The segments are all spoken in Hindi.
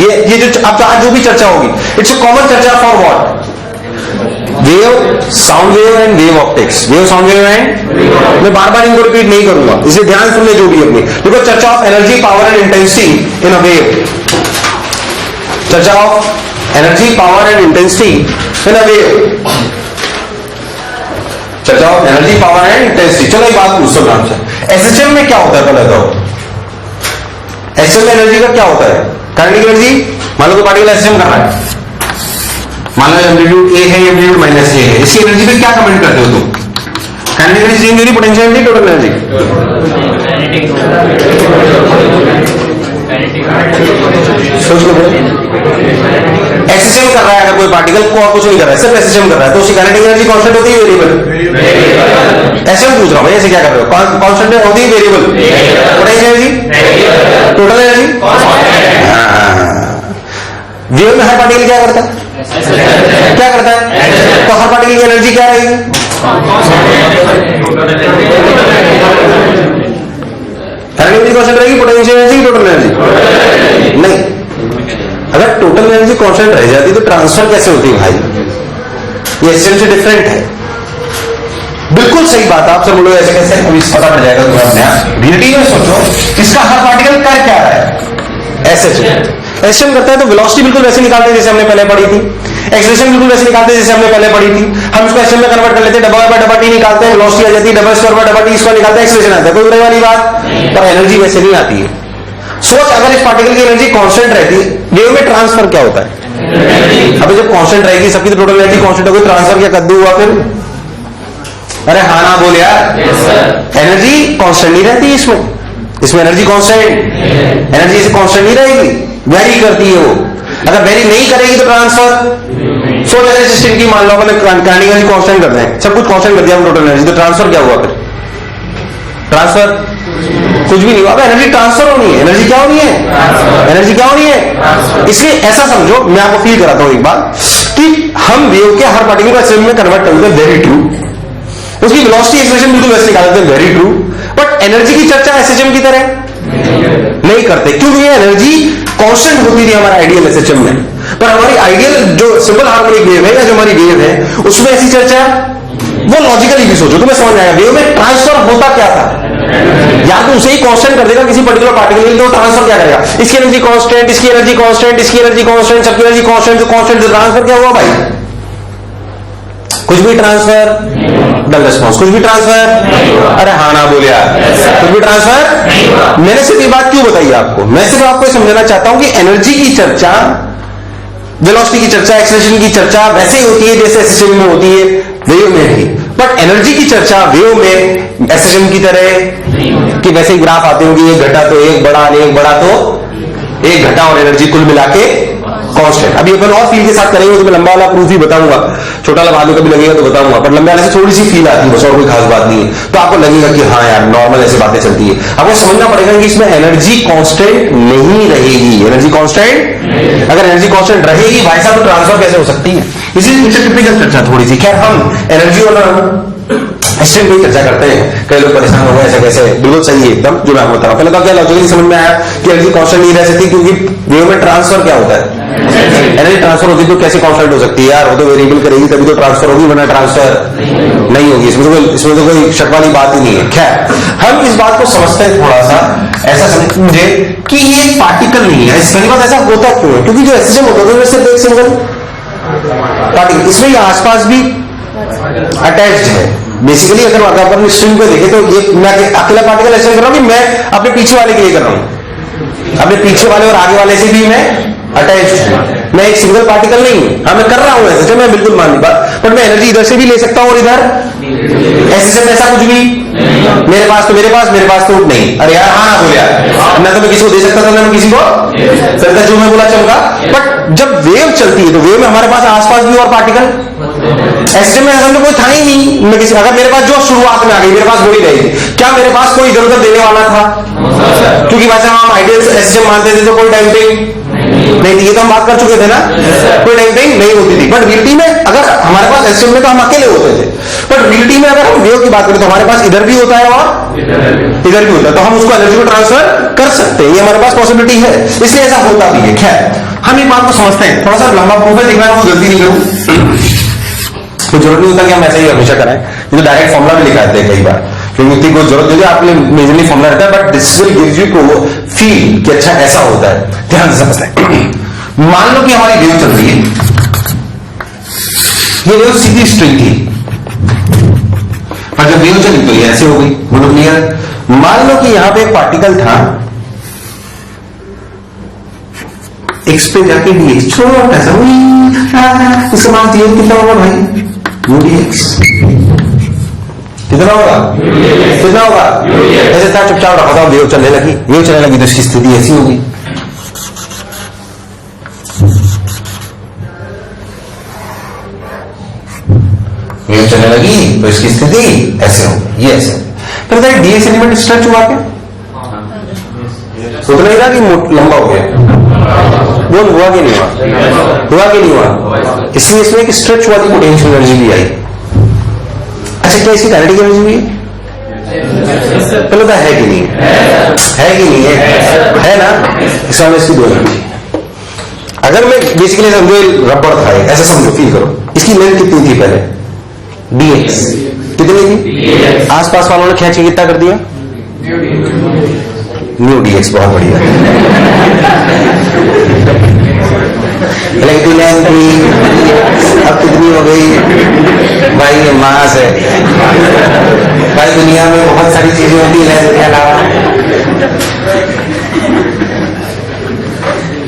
ये जो अब आज जो भी चर्चा होगी, इट्स अ कॉमन चर्चा for what? Wave, sound wave and wave optics. Wave, sound wave and, मैं बार बार इनको रिपीट नहीं करूंगा, इसे ध्यान सुनने जो भी अपनी। देखो, चर्चा of energy, power and intensity in a wave. चर्चा of energy, power and intensity in a wave. चर्चा of energy, power and intensity. चलो एक बात पूछो नाम से, एसएचएम में क्या होता है पहले तो? एसएचएम में एनर्जी का क्या होता है? Kinetic energy. मान लो कोई पार्टिकल एसएचएम कर रहा है, मान लो एम्पलीट्यूड ए है, एम्पलीट्यूड माइनस ए है, इसकी एनर्जी पे क्या कमेंट करते हो तुम? काइनेटिक एनर्जी चेंज हो रही, पोटेंशियल एनर्जी, टोटल एनर्जी? सोच लो, एसएचएम कर रहा है अगर कोई पार्टिकल को और कुछ नहीं कर रहा है, सिर्फ एसएचएम कर रहा है, तो उसकी काइनेटिक एनर्जी कांस्टेंट होती है वेरिएबल? ऐसे मैं पूछ रहा हूं भाई, ऐसे क्या कर रहे हो? कांस्टेंट होती है variable? Potential energy, total energy. Wave में हर पार्टिकल क्या करता है? क्या करता है? तो हर पार्टिकल की एनर्जी क्या रहेगी? एनर्जी कांस्टेंट रहेगी, पोटेंशियल एनर्जी, टोटल एनर्जी? नहीं। अगर टोटल एनर्जी कांस्टेंट रह जाती तो ट्रांसफर कैसे होती भाई? ये एसएचएम से डिफरेंट है। बिल्कुल सही बात, आप सब बोलो ऐसे कैसे, अभी पता पड़ जाएगा तुम्हें अपने। रियलिटी में सोचो, इसका हर पार्टिकल कर क्या रहा है? एसएचएम। एसएचएम करता है तो वेलोसिटी बिल्कुल वैसे निकालते हैं जैसे हमने पहले पढ़ी थी, एक्सेलरेशन बिल्कुल वैसे निकालते हैं जैसे हमने पहले पढ़ी थी। हम इसको एसएचएम में कन्वर्ट कर लेते हैं, डबल बाय डबल टी निकालते हैं, वेलोसिटी आ जाती है, double square by double T इसको निकालते हैं, एक्सेलरेशन आता है। कोई बुराई वाली बात? पर एनर्जी वैसे नहीं आती है। सोच, अगर इस पार्टिकल की एनर्जी कांस्टेंट रहती, वेव में ट्रांसफर क्या होता है? अभी जब कांस्टेंट रहेगी, सबकी तो टोटल एनर्जी कांस्टेंट होगी, ट्रांसफर क्या कद्दू हुआ फिर? अरे हाँ ना बोल यार, एनर्जी कांस्टेंट नहीं रहती इसमें। इसमें एनर्जी कांस्टेंट, एनर्जी इसे कांस्टेंट नहीं रहेगी, वेरी करती है वो। अगर वेरी नहीं करेगी तो ट्रांसफर। सो जैसे सिस्टम की मान लो अपने काइनेटिक एनर्जी कांस्टेंट कर दें, सब कुछ कांस्टेंट कर दिया हम टोटल एनर्जी, तो ट्रांसफर क्या हुआ फिर? ट्रांसफर कुछ भी नहीं हुआ। एनर्जी ट्रांसफर होनी है, एनर्जी क्या होनी है? एनर्जी क्या होनी है? इसलिए ऐसा समझो, मैं आपको फील कराता हूं एक बार, कि हम वेव के हर पार्टिकल को एसएचएम में कन्वर्ट कर देते हैं, वेरी ट्रू। उसकी वेलोसिटी एक्सप्रेशन बिल्कुल वैसे निकाल देते हैं, वेरी ट्रू। बट एनर्जी की चर्चा एसएचएम की तरह नहीं करते, क्योंकि ये एनर्जी कांस्टेंट होती थी हमारा आइडियल एसएचएम में। पर हमारी आइडियल जो सिंपल हार्मोनिक वेव है या जो हमारी वेव है, उसमें ऐसी चर्चा, वो लॉजिकली भी सोचो तुम्हें समझ आएगा। वेव में ट्रांसफर होता क्या था? या तो उसे ही कांस्टेंट कर देगा किसी पर्टिकुलर पार्टिकल, तो ट्रांसफर क्या करेगा? इसकी एनर्जी कांस्टेंट, इसकी एनर्जी कांस्टेंट, इसकी एनर्जी कांस्टेंट, सबकी एनर्जी कांस्टेंट, तो कांस्टेंट ट्रांसफर क्या हुआ भाई? कुछ भी ट्रांसफर, डल रिस्पॉन्स, कुछ भी ट्रांसफर। अरे हाँ ना बोले यार, कुछ भी ट्रांसफर। मैंने सिर्फ ये बात क्यों बताई आपको? मैं सिर्फ आपको समझाना चाहता हूं कि एनर्जी की चर्चा, वेलोसिटी की चर्चा, एक्सेलरेशन की चर्चा वैसे ही होती है जैसे एसएचएम में होती है, वेव में भी। बट एनर्जी की चर्चा वेव में एसएचएम की तरह कि वैसे ही ग्राफ आते होंगे, एक घटा तो एक बढ़ा, एक बढ़ा तो एक घटा, और एनर्जी कुल मिला के कांस्टेंट। अभी अपन और फील के साथ करेंगे तो मैं लंबा वाला प्रूफ ही बताऊंगा, छोटा वाला बाद में कभी लगेगा तो बताऊंगा, पर लंबे वाले से थोड़ी सी फील आती है बस, और कोई खास बात नहीं है। तो आपको लगेगा कि हाँ यार नॉर्मल ऐसी बातें चलती है। आपको समझना पड़ेगा कि इसमें एनर्जी कांस्टेंट नहीं रहेगी। एनर्जी कांस्टेंट, अगर एनर्जी कांस्टेंट रहेगी भाई साहब तो ट्रांसफर कैसे हो सकती है? इसी टिपिकल चर्चा थोड़ी सी। खैर हम एनर्जी और एसएचएम की चर्चा करते हैं, कई लोग परेशान हो गए ऐसे कैसे, बिल्कुल सही है एकदम जो मैं बता रहा हूं। पहले तो क्या लॉजिकली समझ में आया कि एनर्जी कांस्टेंट नहीं रह सकती, क्योंकि वेव में ट्रांसफर क्या होता है? एनर्जी ट्रांसफर होगी तो कैसे कांस्टेंट हो सकती है यार? वो तो वेरिएबल करेगी तभी तो ट्रांसफर होगी, वरना ट्रांसफर नहीं होगी। इसमें तो कोई शक वाली बात ही नहीं है। खैर हम इस बात को समझते हैं थोड़ा सा, ऐसा समझे कि ये पार्टिकल नहीं है। पहली बात ऐसा होता क्यों है? क्योंकि जो एसएचएम होता है सिर्फ एक सिंगल पार्टिकल, इसमें आसपास भी अटैच्ड है। बेसिकली अगर अपन स्ट्रिंग पे देखें तो ये मैं अकेला पार्टिकल ऐसे कर रहा हूं कि मैं अपने पीछे वाले के लिए कर रहा हूं, अपने पीछे वाले और आगे वाले से भी मैं अटैच्ड हूं, मैं एक सिंगल पार्टिकल नहीं हूं। हाँ मैं कर रहा हूं ऐसे, मैं बिल्कुल मान ली बात, पर मैं एनर्जी इधर से भी ले सकता हूं और इधर ऐसे से ऐसा कुछ भी मेरे पास तो नहीं। अरे यार हाँ ना बोल यार, मैं तो मैं किसी को दे सकता था, मैं किसी को फिर जो मैं बोला चमका। बट जब वेव चलती है तो वेव में हमारे पास आसपास भी और पार्टिकल, ऐसे में समझो कोई था ही नहीं। मैं किसी, अगर मेरे पास जो शुरुआत में आ गई मेरे पास वही रहेगी, क्या मेरे पास कोई इधर उधर देने वाला था? क्योंकि वैसे हम आइडियल एसएचएम मानते थे तो कोई डैम्पिंग नहीं थी, ये तो हम बात कर चुके थे ना, कोई डैम्पिंग नहीं होती थी। बट रियलिटी में अगर हमारे पास एसएचएम में तो हम अकेले होते थे, बट डीटी में अगर हम वेव की बात करें तो हमारे पास इधर भी होता है और इधर भी होता है, तो हम उसको एनर्जी को ट्रांसफर कर सकते हैं, ये हमारे पास पॉसिबिलिटी है, इसलिए ऐसा होता भी है। खैर हम एक बात को समझते हैं, थोड़ा सा लंबा प्रूफ है, देखना है वो गलती नहीं करूं, कोई जरूरत नहीं होता कि हम ऐसा ही हमेशा कराएं, ये तो डायरेक्ट फॉर्मुला भी लिखाते हैं कई बार, क्योंकि उतनी कोई जरूरत नहीं है, आपके मेजरली फॉर्मुला रहता है, but this will gives you को फील कि अच्छा ऐसा होता है। ध्यान से समझते हैं, मान लो कि हमारी वेव चल रही है, ये वेव सीधी स्ट्रिंग थी, और जब वेव चली तो ये ऐसे हो गई, बोलो क्लियर। मान लो कि यहां पे एक पार्टिकल था, एक्स पे जाके डीएक्स छोटा सा, उसके बाद वेव कितना होगा भाई, यूडीएक्स कितना होगा, कितना होगा, ऐसे था चुपचाप रखा था, वेव चलने लगी, वेव चलने लगी तो इसकी स्थिति ऐसी होगी, वेव चलने लगी तो इसकी स्थिति ऐसे होगी, ये ऐसे। फिर डीएक्स एलिमेंट स्ट्रेच हुआ क्या, सोच नहीं रहा कि लंबा हो गया, बोल हुआ कि नहीं हुआ, हुआ कि नहीं हुआ, इसलिए इसमें एक स्ट्रेच हुआ थी, पोटेंशियल एनर्जी भी आई। अच्छा क्या इसकी काइनेटिक एनर्जी भी है, पहले तो है कि नहीं है कि नहीं है ना, इसमें इसकी दो एनर्जी। अगर मैं बेसिकली समझो रबड़ था, ऐसा समझो, फील करो, इसकी लेंथ कितनी थी पहले, डीएक्स कितनी थी, आसपास वालों ने खींच के कितना कर दिया, न्यू डीएक्स, बहुत बढ़िया, लेकिन लेंथ थी, अब कितनी हो गई भाई, ये मास है भाई, दुनिया में बहुत सारी चीजें होती है लेंथ के अलावा,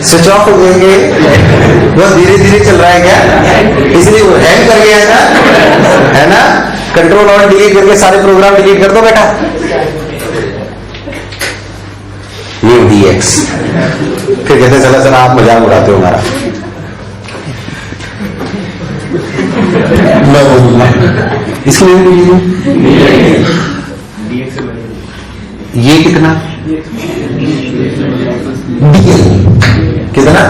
स्विच ऑफ हो गए, बहुत धीरे धीरे चल रहा है क्या, इसलिए वो हैंग कर गया था, है ना, कंट्रोल और डिलीट करके सारे प्रोग्राम डिलीट कर दो बेटा, न्यू डीएक्स। फिर कहते चला चला आप मजाक उड़ाते हो हमारा, मैं बोलूंगा इसकी ये कितना, डीएल कितना,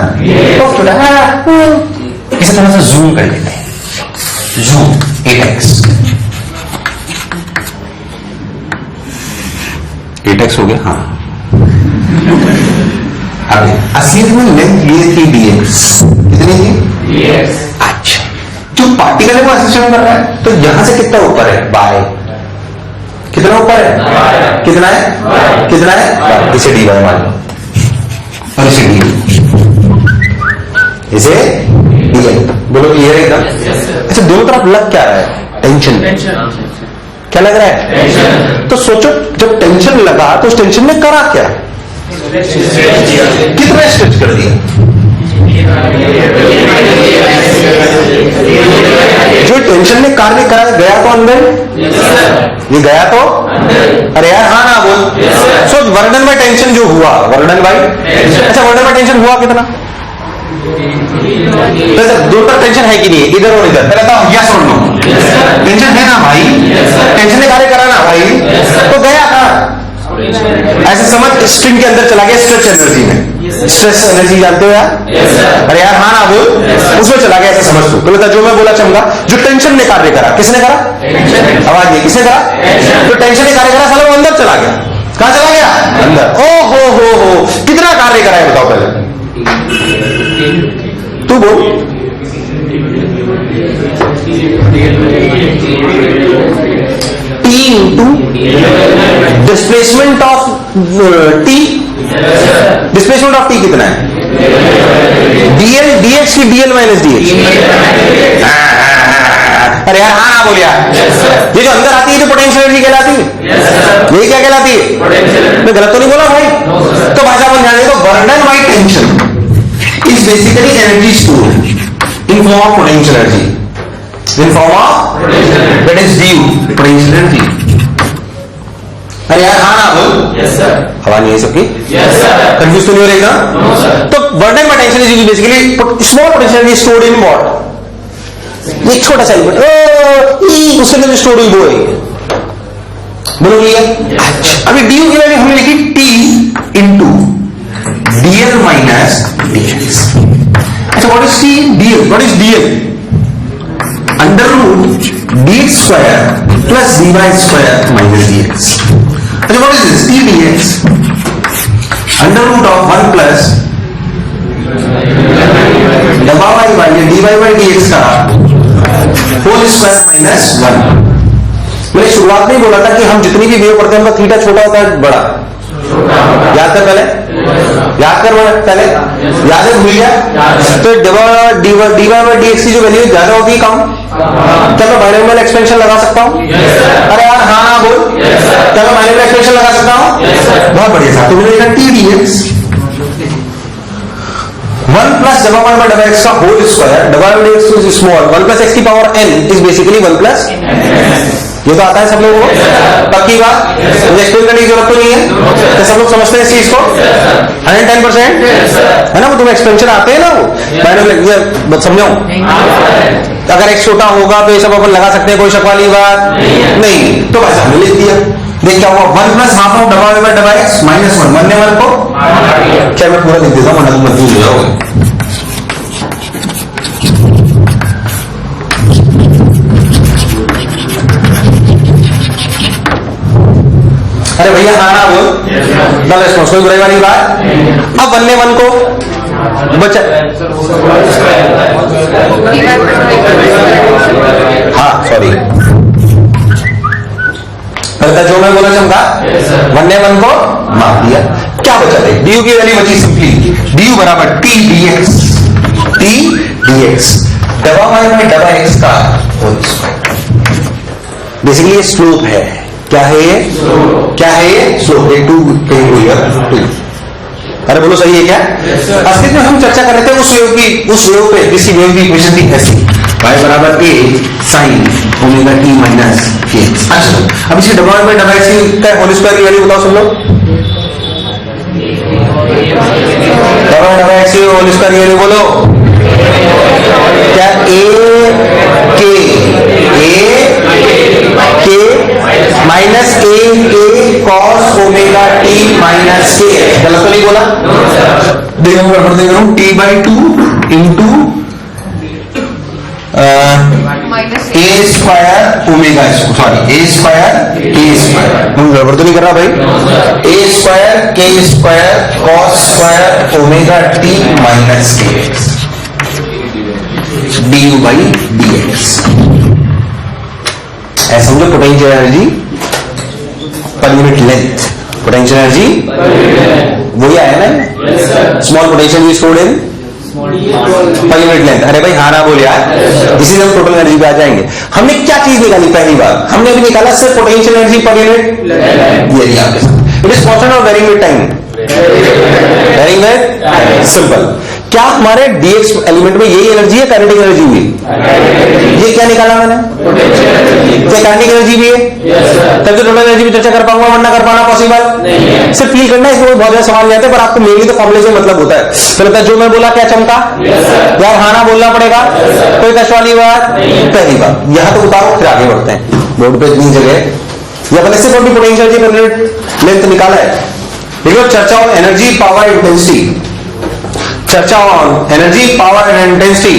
इसे थोड़ा सा जूम कर लेते हैं, जूम 8x हो गया, हाँ असलियत में लेंथ ये थी डीएक्स, कितनी थी, अच्छा जो पार्टिकल है वो असिस्टेंट कर रहा है, तो यहां से कितना ऊपर है, बाय, कितना ऊपर है, कितना है, कितना है, इसे डी बाय मान लो, और इसे डी, इसे डी, बोलो क्लियर एकदम। अच्छा दोनों तरफ लग क्या रहा है, टेंशन, क्या लग रहा है, तो सोचो जब टेंशन लगा तो उस टेंशन में करा क्या, कितना स्ट्रेच कर दिया, जो टेंशन ने कार्य करा गया तो अंदर, ये गया तो, अरे यार हाँ ना बोल, सो वर्डन बाय टेंशन जो हुआ, वर्डन बाय, अच्छा वर्डन बाय टेंशन हुआ कितना, तो दो पर टेंशन है कि नहीं, इधर और इधर, पहले तो यस और नो, टेंशन है ना भाई, टेंशन ने कार्य करा ना भाई, तो गया था, ऐसे समझ स्ट्रिंग के अंदर चला गया स्ट्रेच एनर्जी में, स्ट्रेस एनर्जी जानते हो यार, अरे यार हाँ ना बोल, उसमें चला गया, ऐसे समझ लो, तो जो मैं बोला चमका, जो टेंशन ने कार्य करा, किसने करा, आवाज ये किसने करा, जो टेंशन ने कार्य करा साला वो अंदर चला गया, कहां चला गया, अंदर, ओ हो, कितना कार्य करा है बताओ पहले, तू बोल, T into displacement of T, displacement of T कितना है, डीएल, डीएक्स की डीएल माइनस डीएक्स, अरे यार हाँ ना बोलिया, ये जो अंदर आती है जो पोटेंशियल एनर्जी कहलाती है, ये क्या कहलाती है, मैं गलत तो नहीं बोला भाई, तो भाषा बन जाने, तो burden by tension is basically energy stored in form of potential energy, in form of that is due potential energy। अरे यार हाँ ना बोल, यस सर, हवा नहीं है सबकी, यस सर, कंफ्यूज तो नहीं हो रहेगा, नो सर, तो burden by tension is basically small potential energy stored in what, एक छोटा सा एलिमेंट, उसके अंदर स्टोर्ड हुई वो है, बोलो क्लियर। अच्छा अभी डी की वैल्यू हमने लिखी T into DL minus DX. अच्छा what is T, DL, what is DL, under root dx square plus dy square minus dx. अच्छा, what is this? t dx under root of 1 plus दबा Y by dy by dx का होल स्क्वायर माइनस 1. मैंने शुरुआत में बोला था कि हम जितनी भी वेव पढ़ते हैं उनका थीटा छोटा होता है बड़ा. याद कर पहले, याद कर पहले, याद है? भूल गया? तो dy बाई dx की जो वैल्यू ज्यादा होगी कम, क्या मैं बाइनोमियल एक्सपेंशन लगा सकता हूं? अरे यार हाँ ना बोल. क्या मैं बाइनोमियल एक्सपेंशन लगा सकता हूं? बहुत बढ़िया था. तो मैंने लिखा t dx 1 plus double by double X का whole square. Double by X is small, 1 plus X की power n is basically 1 plus. ये तो आता है सब लोगों को, पक्की बात, मुझे एक्सप्लेन करने की जरूरत तो नहीं है. तो सब लोग समझते हैं इस चीज को 110%, है ना? वो तुम्हें एक्सपेंशन आते हैं ना, वो बाइनोमियल समझाऊं. अगर एक्स छोटा होगा तो ये सब अपन लगा सकते हैं, कोई शक वाली बात नहीं. तो बस हमने लिख दिया. देख क्या हुआ, 1 plus half of double by double x minus 1. 1 ने 1 को क्या मैं पूरा लिख देता हूँ, मतलब मत भूल जाओगे. अरे भैया हाँ ना बोल, कोई बुराई वाली बात. अब 1 ने 1 को बचा, हाँ सॉरी, जो मैं बोला चमका, 1 ने 1 को माफ दिया. क्या बचा थे? डी की वैल्यू बची सिंपली डी बराबर टी dx. टी dx डबा वाई में डबा एक्स का होल स्क्वायर. बेसिकली ये स्लोप है. क्या है ये? क्या है ये? स्लोप. एक 2 कहीं हुई है. अरे बोलो सही है क्या? अस्तित्व में हम चर्चा कर रहे थे उस वेव की, उस वेव पे जिसकी वेव की इक्वेशन थी ऐसी, y बराबर a sin omega t minus k. अच्छा, अब इसे डबल बाई डबल एक्स का होल स्क्वायर की वैल्यू बताओ सब लोग. डबल डबल एक्स की होल स्क्वायर की वैल्यू बोलो. क्या? a k minus a cos omega T minus के. गलत तो नहीं बोला? देखो मैं पढ़ देता हूं, T by 2 into A square omega, sorry A square K square. गड़बड़ तो नहीं कर रहा भाई? A square K square cos square omega T minus K X D U by D X. ऐसा समझो potential energy per unit length. Potential energy वही आया ना, स्मॉल पोटेंशियल भी stored in per unit length. अरे भाई हाँ ना बोल यार, इसी से हम टोटल एनर्जी पे आ जाएंगे. हमने क्या चीज निकाली पहली बार? हमने अभी निकाला सिर्फ पोटेंशियल एनर्जी पर यूनिट. ये लिया आपके साथ. इट इज कांस्टेंट और varying with time. Varying with simple. क्या हमारे dx एलिमेंट में यही एनर्जी है? काइनेटिक एनर्जी भी. ये क्या निकाला मैंने? क्या काइनेटिक एनर्जी भी है? तब तो टोटल एनर्जी भी चर्चा कर पाऊंगा, वरना कर पाना पॉसिबल नहीं. सिर्फ फील करना है, इसमें बहुत ज्यादा सवाल नहीं आते, पर आपको मेनली तो फॉर्मूले से मतलब होता है. तो लगता है जो मैं बोला क्या चमका? यार हाँ ना बोलना पड़ेगा. कोई कष्ट वाली बात? पहली बात यहां तो उतारो, फिर आगे बढ़ते हैं. बोर्ड पे इतनी जगह या अपने से कोई पोटेंशियल पर यूनिट लेंथ निकाला है. देखो चर्चा ऑन एनर्जी पावर इंटेंसिटी. चर्चा on energy power and intensity.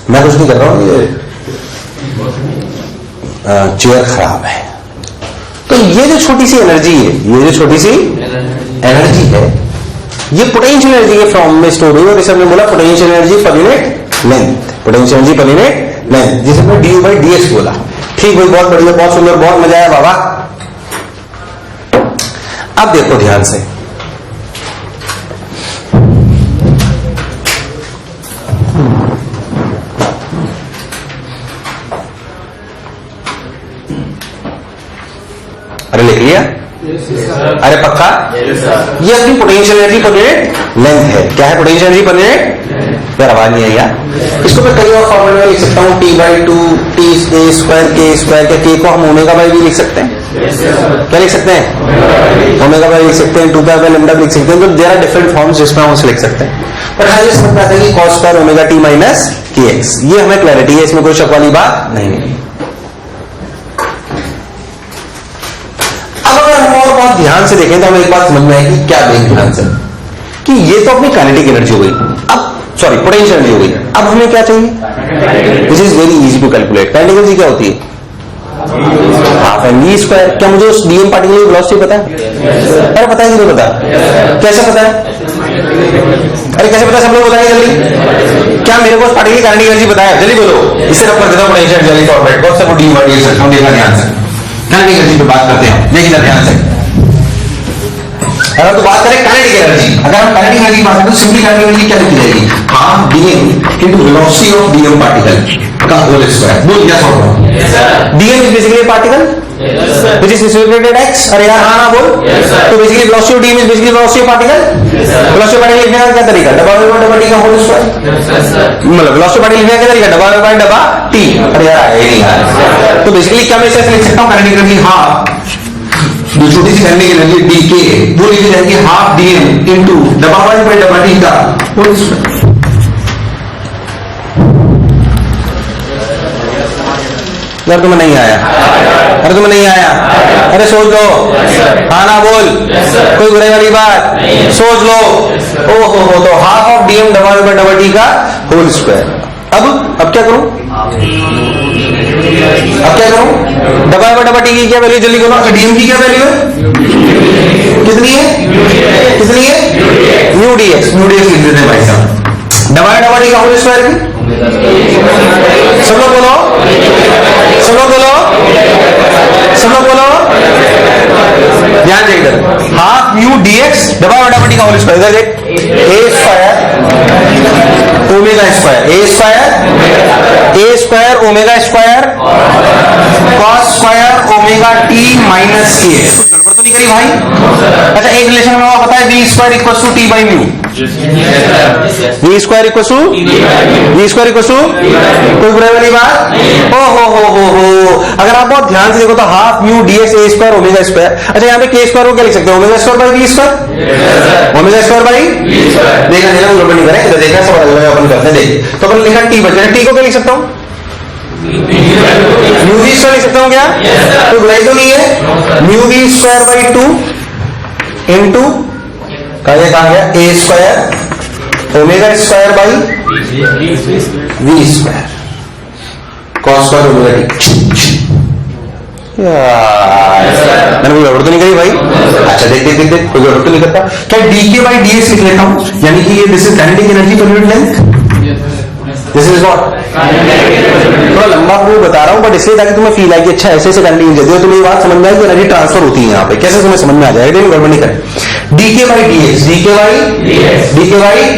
मैं कुछ नहीं कर रहा हूं, ये चेयर खराब है. तो ये जो छोटी सी एनर्जी है, ये जो छोटी सी एनर्जी है, ये पोटेंशियल एनर्जी के फॉर्म में स्टोर हुई. और इसे हमने बोला potential energy per unit length. Potential energy per unit length, जिसे हमने डी बाई डी एक्स बोला. ठीक भाई, बहुत बढ़िया, बहुत सुंदर, बहुत मजा आया बाबा. अब देखो ध्यान से, अरे लिख लिया? अरे पक्का? ये अपनी potential energy per unit length है. क्या है पोटेंशियल एनर्जी पर यूनिट? यार आवाज नहीं आई यार. इसको मैं कई और फॉर्मूले में लिख सकता हूँ. T by 2 T A square K square. क्या के को हम ओमेगा बाई भी लिख सकते हैं? क्या लिख सकते हैं? ओमेगा बाई लिख सकते हैं, 2 पाई बाई लैम्डा लिख सकते हैं. तो देयर आर डिफरेंट फॉर्म्स जिसमें हम उसे लिख सकते हैं. पर हाँ, ये समझ में आता है कि cos square omega T minus K x. ये हमें क्लैरिटी है, इसमें कोई शक वाली बात नहीं है. अब अगर हम और ध्यान से देखें तो हमें एक बात समझ में आएगी, क्या देखें ध्यान से, कि ये तो अपनी काइनेटिक एनर्जी हो गई, अब सॉरी पोटेंशियल एनर्जी हो गई, अब हमें क्या चाहिए, this is very easy to calculate. Kinetic energy क्या होती है, हाफ एम वी स्क्वायर। क्या मुझे उस डीएम पार्टिकल की वेलोसिटी पता है? अरे पता है कि नहीं पता? कैसे पता है? अरे कैसे पता, सब लोग बताएंगे जल्दी। क्या मेरे को उस पार्टिकल की काइनेटिक एनर्जी पता है? जल्दी बोलो। इससे रब कर देता हूं पोटेंशियल जल्दी फॉर्मेट बहुत सब डी वर्ड ये हम देखना ध्यान से। काइनेटिक एनर्जी पे बात करते हैं, देखिए ध्यान से। अगर तो बात करें काइनेटिक एनर्जी, अगर हम काइनेटिक एनर्जी की बात करें तो सिंपली काइनेटिक एनर्जी क्या लिखी जाएगी, half DM into velocity of DM particle का होल स्क्वायर। बोल यस और no. DM is basically particle which is situated at x। अरे यार हाँ ना बोल। तो basically velocity of DM is basically velocity of particle. Velocity of particle लिखने का क्या तरीका, डबल टी का होल स्क्वायर, मतलब वेलोसिटी ऑफ पार्टिकल लिखने का क्या तरीका, डबल बाय डबा टी। अरे यार आया नहीं यार। तो बेसिकली क्या मैं इसे लिख सकता हूँ, काइनेटिक एनर्जी हाफ, जो छोटी सी काइनेटिक एनर्जी डी के वो लिखी जाएगी half DM into double by डबा टी का होल स्क्वायर। यार तुम्हें नहीं आया, अरे तुम्हें नहीं आया, अरे सोच लो, हाँ ना बोल, कोई बुराई वाली बात, सोच लो। ओ हो तो half of DM double bye double T का होल स्क्वायर। अब क्या करूं, अब क्या करूं, डबल बाय डबल टी की क्या वैल्यू जल्दी करो, डीएम की क्या वैल्यू है, कितनी है, कितनी है, म्यू डीएक्स, म्यू डीएक्स लिख देते हैं भाई साहब, डबल डबल टी का होल स्क्वायर की। सब लोग बोलो, सब लोग बोलो, सब लोग बोलो, ध्यान से इधर, half mu DX double double T का होल स्क्वायर, इधर देख, A square omega square, A square omega square cos square omega T minus K. कुछ गड़बड़ तो नहीं करी भाई? अच्छा एक रिलेशन में पता है, V square equal to T by mu, V square equal to कोई बुराई वाली बात? ओ हो। अगर आप बहुत ध्यान से देखो तो half mu dx a square omega square. अच्छा यहाँ पे के स्क्वायर को क्या लिख सकते हैं, omega square by we square, omega square by, देखना गड़बड़ नहीं करें, देखना सब अपन करते हैं। देख तो अपन लिखा टी बचा, टी को क्या लिख सकता हूँ, म्यू वी स्क्वायर लिख सकता हूँ क्या? तो बुराई तो नहीं है, mu V square by 2 into कहा गया A square omega square by we square cos square omega T. मैंने कोई गड़बड़ तो नहीं करी भाई? अच्छा देख कोई गड़बड़ तो नहीं करता क्या? डी के बाई डी एक्स लिख लेता हूं, यानी कि ये this is kinetic energy per unit length, this is what, थोड़ा लंबा मैं बता रहा हूं बट इसलिए ताकि तुम्हें फील आए कि अच्छा ऐसे काइनेटिक एनर्जी है, तुम्हें ये बात समझ में आए कि एनर्जी ट्रांसफर होती है यहाँ पे, कैसे तुम्हें समझ में आ जाएगा, लेकिन गड़बड़ नहीं करें। Dk by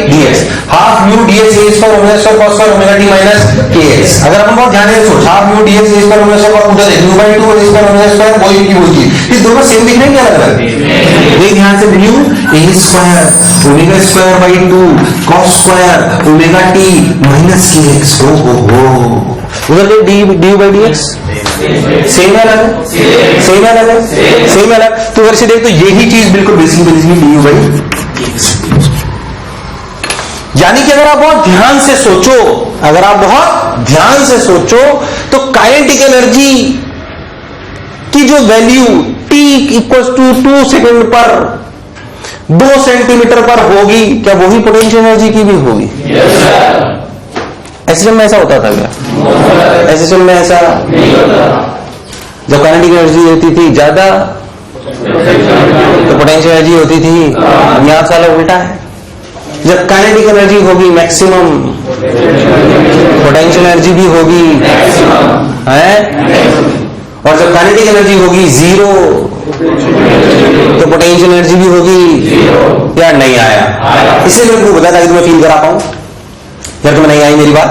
dx half mu dx a square omega square cos square omega T minus kx. अगर अपन बहुत ध्यान से सोच, half mu dx a square omega square उधर है, mu by 2 a square omega square वही की वही, ये दोनों सेम दिख रहे हैं क्या अलग अलग? देख ध्यान से, mu A square omega square by 2 cos square omega T minus K X. ओ हो उधर देख डी बाई डीएक्स सेम अलग, सेम अलग, सेम अलग। तो अगर से देख तो यही चीज बिल्कुल बेसिकली डी बाई, यानी कि अगर आप बहुत ध्यान से सोचो, अगर आप बहुत ध्यान से सोचो तो काइनेटिक एनर्जी की जो value t equal to 2 second पर 2 सेंटीमीटर पर होगी, क्या वही पोटेंशियल एनर्जी की भी होगी? एसएसएम में ऐसा होता था क्या? एसएसएम में ऐसा नहीं होता। जब काइनेटिक एनर्जी होती थी ज्यादा तो पोटेंशियल एनर्जी होती थी, यहां साला उल्टा है। जब काइनेटिक एनर्जी होगी मैक्सिमम, पोटेंशियल एनर्जी भी होगी है, और जब काइनेटिक एनर्जी होगी जीरो तो पोटेंशियल एनर्जी भी होगी। यार नहीं आया, इसलिए मेरे को बता ताकि तुम्हें फील करा पाऊं। यार तुम्हें नहीं आई मेरी बात?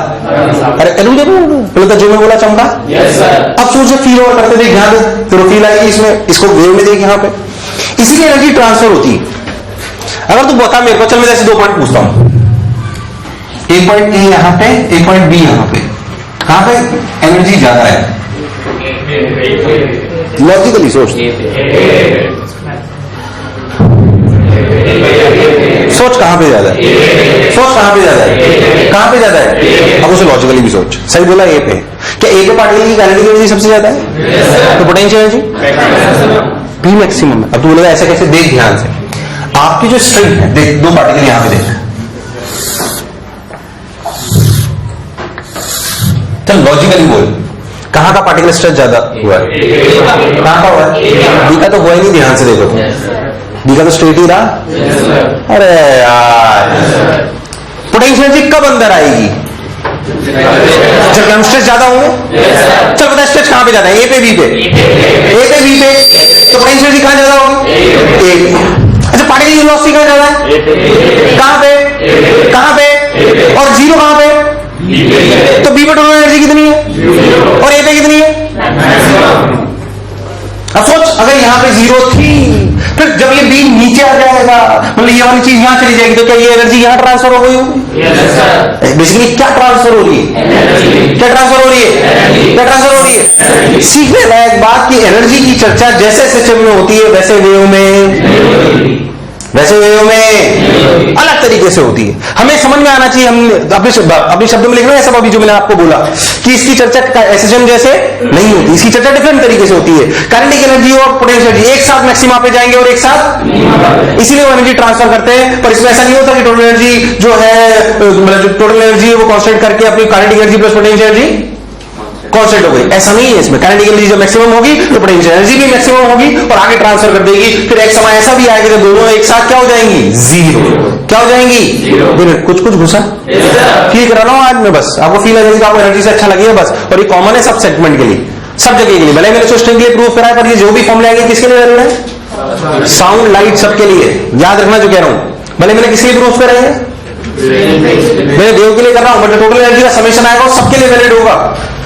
अरे पहले तो जो मैं बोला चमका। अब सोच फील और करते देख, ध्यान दे तो फील आएगी इसमें, इसको वेव में देख यहाँ पे, इसीलिए एनर्जी ट्रांसफर होती है। अगर तू बता मेरे को, चल मैं ऐसे 2 पॉइंट पूछता हूं, एक पॉइंट ए यहां पे, एक पॉइंट बी यहां पे, कहां पे एनर्जी ज्यादा है? लॉजिकली सोच, सोच कहां पे ज्यादा है, सोच कहां पे ज्यादा है, कहां पे ज्यादा है? अब उसे लॉजिकली भी सोच, सही बोला ए पे। क्या ए पे पार्टिकल की काइनेटिक एनर्जी सबसे ज्यादा है? तो पोटेंशियल एनर्जी P मैक्सिमम है। अब तू बोलेगा ऐसे कैसे, देख ध्यान से, आपकी जो स्ट्रिंग है, देख दो पार्टिकल यहां पे देख, चल लॉजिकली बोल, कहां का पार्टिकल स्ट्रेच ज्यादा हुआ है? कहां का हुआ है? डी का तो हुआ ही नहीं, ध्यान से देखो तो डी का तो स्ट्रेट ही रहा। अरे यार, पोटेंशियल एनर्जी कब अंदर आएगी? जब हम स्ट्रेच ज्यादा होंगे। चल बता स्ट्रेच कहां पे ज्यादा है? ए पे, बी पे? ए पे, बी पे, तो पोटेंशियल एनर्जी कहां ज्यादा होगी? ए पे। अच्छा पार्टिकल की वेलोसिटी कहां ज्यादा है? कहां पे? कहां पे? और जीरो कहां पे? तो बी पे टोटल एनर्जी कितनी है और ए पे कितनी है? अब सोच, अगर यहां पे जीरो थी, फिर जब ये बी नीचे आ जाएगा, मतलब ये वाली चीज यहां चली जाएगी, तो क्या ये एनर्जी यहां ट्रांसफर हो गई होगी? बेसिकली क्या ट्रांसफर हो रही है? क्या ट्रांसफर हो रही है? क्या ट्रांसफर हो रही है? सीखने लायक बात की एनर्जी की चर्चा जैसे सिस्टम में होती है वैसे वेव में, वैसे वेव में अलग तरीके से होती है। हमें समझ में आना चाहिए, हम अपने शब्दों में लिख रहे हैं सब, अभी जो मैंने आपको बोला कि इसकी चर्चा एसएसएम जैसे नहीं होती, इसकी चर्चा डिफरेंट तरीके से होती है। काइनेटिक एनर्जी और पोटेंशियल एनर्जी एक साथ मैक्सिमा पे जाएंगे और एक साथ, इसीलिए वो एनर्जी ट्रांसफर करते हैं। पर इसमें ऐसा नहीं होता कि टोटल एनर्जी जो है, मतलब जो टोटल एनर्जी है वो कांस्टेंट करके अपनी kinetic energy plus potential energy constant हो गई, ऐसा नहीं है। इसमें काइनेटिक एनर्जी जब मैक्सिमम होगी तो पोटेंशियल एनर्जी भी मैक्सिमम होगी और आगे ट्रांसफर कर देगी। फिर एक समय ऐसा भी आएगा जब दोनों एक साथ क्या हो जाएंगी? जीरो। क्या हो जाएंगी? कुछ कुछ घुसा फील करा रहा हूं आज मैं, बस आपको फील आ जाएगी, आपको एनर्जी से अच्छा लगेगा बस। और ये कॉमन है सब सेगमेंट के लिए, सब जगह के लिए। भले मैंने स्ट्रिंग के लिए प्रूव करा है, पर ये जो भी फॉर्मूला आएंगे किसके लिए वैलिड है? साउंड लाइट सबके लिए। याद रखना जो कह रहा हूं, भले मैंने किसके लिए प्रूव करा है? मैं देव के लिए कर रहा हूं, बट टोटल एनर्जी का समेशन आएगा और सबके लिए वैलिड होगा,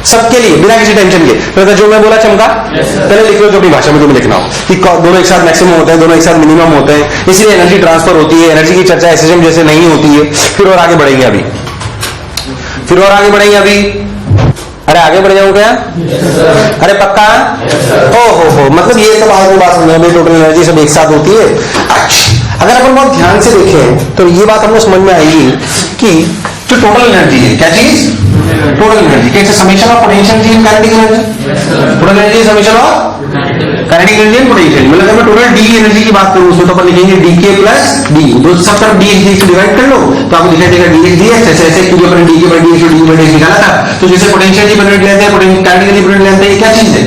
सबके लिए, बिना किसी टेंशन के। तो जो मैं बोला चमका, पहले लिख लो जो अपनी भाषा में तुम्हें लिखना हो कि दोनों एक साथ मैक्सिमम होते हैं, दोनों एक साथ मिनिमम होते हैं, इसलिए एनर्जी ट्रांसफर होती है। एनर्जी की चर्चा एसएसएम जैसे नहीं होती है। फिर और आगे बढ़ेंगे अभी, फिर और आगे बढ़ेंगे अभी। अरे आगे बढ़ जाऊं क्या? अरे पक्का? हो मतलब ये सब आगे बात समझ में, टोटल एनर्जी सब एक साथ होती है। अगर अपन बहुत ध्यान से देखें तो ये बात हमको समझ में आएगी कि जो टोटल एनर्जी है, क्या चीज? टोटल एनर्जी कैसे? Summation of potential energy and kinetic energy. Total energy summation of kinetic energy and potential. मतलब अगर मैं टोटल डी एनर्जी की बात करूं उसमें तो अपन लिखेंगे डी के प्लस डी, दो सब तरफ डी से डिवाइड कर लो तो आपको दिखाई देगा डी एक्स डी एक्स। जैसे ऐसे क्योंकि अपन डी के by D x D by D निकाला था, तो जैसे पोटेंशियल एनर्जी पर यूनिट लेते हैं, काइनेटिक एनर्जी पर यूनिट लेते हैं, ये क्या चीज है?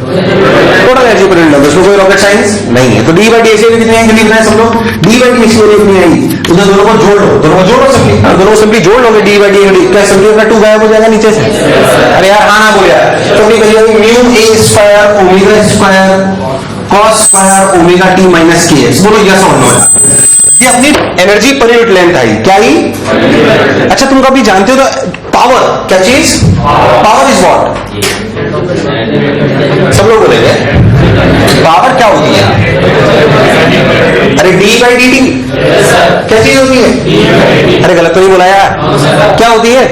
Total energy per unit. उसमें कोई रॉकेट साइंस नहीं है। तो डी बाई डी एक्स कितनी आएगी लिखना है सब लोग? डी बाई डी एक्स कितनी आएगी? उधर दोनों को जोड़ लो, दोनों को जोड़ो सिंपली, दोनों को सिंपली जोड़ लोगे। डी बाई डी क्या सिंपली अपना 2 गायब हो जाएगा नीचे से। अरे यार हाँ ना बोल यार, तो अपनी कहिए mu A square omega square cos square omega T minus K X. बोलो यस और नो। ये अपनी एनर्जी पर यूनिट लेंथ आई, क्या ही? अच्छा तुम कभी जानते हो तो पावर क्या चीज? Power is what? सब लोग बोलेंगे पावर क्या होती है? अरे डी बाई डी टी क्या चीज होती है? अरे गलत तो नहीं बोला यार, क्या होती है?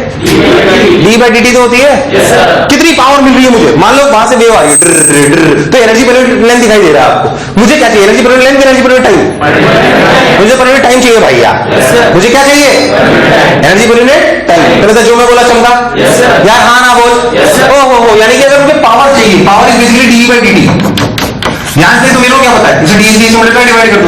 डी बाई डी टी तो होती है। कितनी पावर मिल रही है मुझे? मान लो वहां से वेव आ रही है, तो एनर्जी पर यूनिट लेंथ दिखाई दे रहा है आपको। मुझे क्या चाहिए? Energy per unit length, energy per unit time. मुझे पर यूनिट टाइम चाहिए भाई यार। मुझे क्या चाहिए? Energy per unit time. पहले तो जो मैं बोला चमका यार, हाँ ना बोल। हो यानी कि अगर मुझे पावर चाहिए, power is basically D by D T. ध्यान से, तो मेरे को क्या पता है? इसे डी से मल्टीप्लाई डिवाइड कर दो।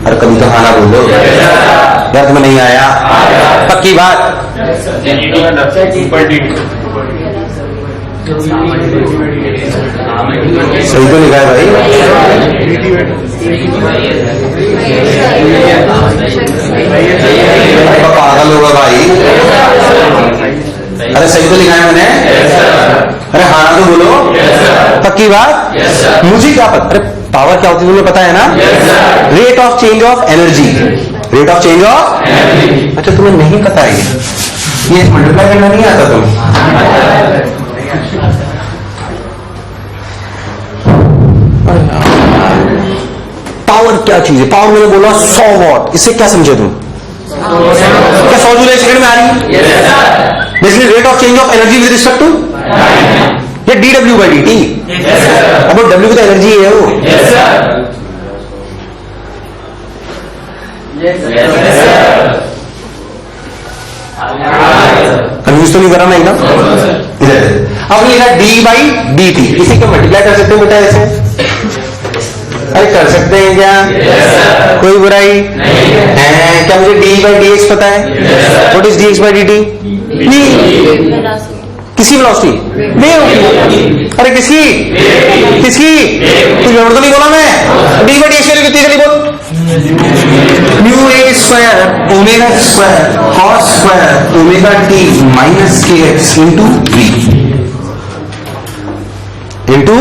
अरे कभी तो हाँ ना बोल दो यार, तुम्हें नहीं आया? पक्की बात? सही तो लिखा है भाई। पागल होगा भाई। अरे सही तो लिखा है मैंने। अरे हाँ ना तो बोलो, पक्की बात? मुझे क्या पता? अरे पावर क्या होती है तुम्हें पता है ना? Rate of change of energy. Rate of change of energy. अच्छा तुम्हें नहीं पता है ये मल्टीप्लाई करना नहीं आता तुम? पावर क्या चीज है? पावर मैंने बोला 100 वॉट। इससे क्या समझे तुम? क्या 100 जूल एक सेकंड में आ रही है? Basically rate of change of energy with respect to ये D W by D T. अब वो डब्ल्यू की तो एनर्जी है वो। कंफ्यूज तो नहीं करा मैं एकदम? अब लिखा डी बाई डी टी, इसी को मल्टीप्लाई कर सकते हो बेटा ऐसे? अरे कर सकते हैं क्या? कोई बुराई है क्या? मुझे डी बाई डी एक्स पता है? What is D x by D T? किसी वेलोसिटी वेव। अरे किसकी किसकी? कुछ गड़बड़ तो नहीं बोला मैं? डी बाई डी एक्स कितनी चली बोल? Mu A square omega square cos square omega T minus K X into V into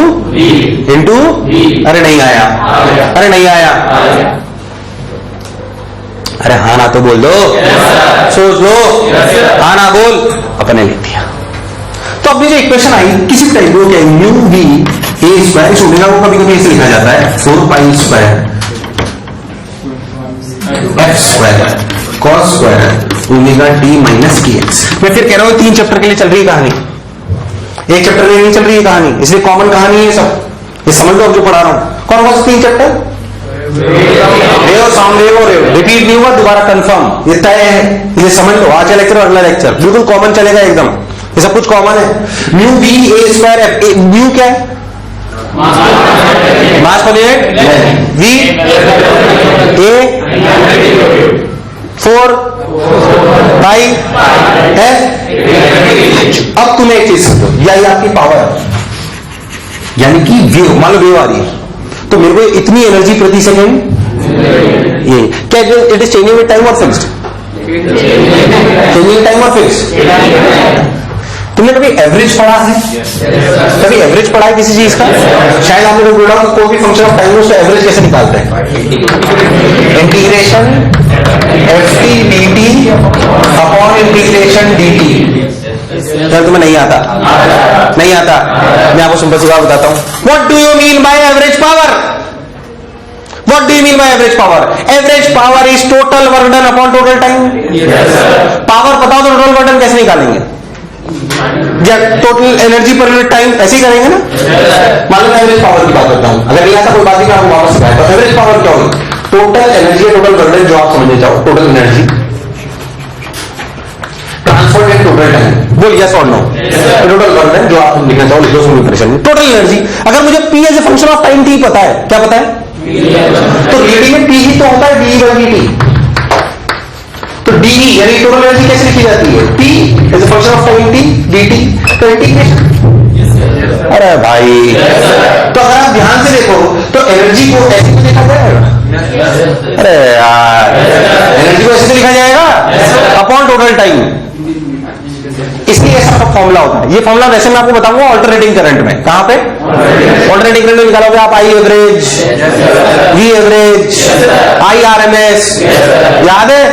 into. अरे नहीं आया, अरे नहीं आया। अरे हाँ ना तो बोल दो, सोच लो, हाँ ना बोल। अपने लिख दिया। तो अब जो इक्वेशन आई किसी टाइप को क्या? म्यू वी ए स्क्वायर, इस ओमेगा को कभी कभी ऐसे लिखा जाता है 4 pi square x square cos square omega T minus K x. मैं फिर कह रहा हूं 3 चैप्टर के लिए चल रही कहानी, एक चैप्टर में नहीं चल रही है कहानी, इसलिए कॉमन कहानी है सब। ये समझ लो अब जो पढ़ा रहा हूं। कौन कौन से 3 चैप्टर? रेव सामवेव और रेव। रिपीट नहीं हुआ, दोबारा कंफर्म, ये तय है, ये समझ लो। आज का लेक्चर और अगला लेक्चर बिल्कुल कॉमन चलेगा एकदम, ये सब कुछ कॉमन है। Mu V A square F. Mu क्या है? मास पर यूनिट। वी ए 4 पाई है। अब तुम्हें एक चीज समझो, यही आपकी पावर है, यानी कि वेव, मान लो वेव आ रही है तो मेरे को इतनी एनर्जी प्रति सेकेंड, ये क्या it is changing with time और फिक्स्ड? चेंजिंग टाइम और फिक्स्ड। तुमने कभी एवरेज पढ़ा है? कभी एवरेज पढ़ा है किसी चीज का? शायद आपने कभी बोला कोई भी फंक्शन ऑफ टाइम उसका एवरेज कैसे निकालते हैं? Integration F T d T upon integration D T. यार तुम्हें नहीं आता? नहीं आता? मैं आपको सिंपल सी बात बताता हूं। What do you mean by average power? What do you mean by average power? Average power is total work done upon total time. Power बताओ तो टोटल वर्क डन कैसे निकालेंगे? या total energy per unit time ऐसे ही करेंगे ना? मान लो मैं एवरेज पावर की बात करता हूं, अगर नहीं आता कोई बात नहीं, मैं आपको वापस बताया। तो एवरेज पावर क्या होगी? Total energy, total work done जो आप समझने चाहो, total energy transfer in total time. बोल यस और नो? टोटल वर्क डन जो आप लिखना चाहो लिखो, उसमें परेशानी नहीं। टोटल एनर्जी, अगर मुझे P as a function of time t पता है, क्या पता है? तो डी में पी ही तो होता है, डी बाई डी टी। तो डी यानी टोटल एनर्जी कैसे लिखी जाती है? P as a function of time t d t तो इंटीग्रेशन। अरे भाई तो अगर आप ध्यान से देखो तो एनर्जी को ऐसे तो लिखा जाएगा। अरे यार एनर्जी को ऐसे तो लिखा जाएगा अपॉन टोटल टाइम, इसलिए ऐसा फॉर्मूला होता है। ये फॉर्मूला वैसे मैं आपको बताऊंगा ऑल्टरनेटिंग करंट में। कहां पे? ऑल्टरनेटिंग करंट में निकालोगे आप I average, V average, I R M S, याद है?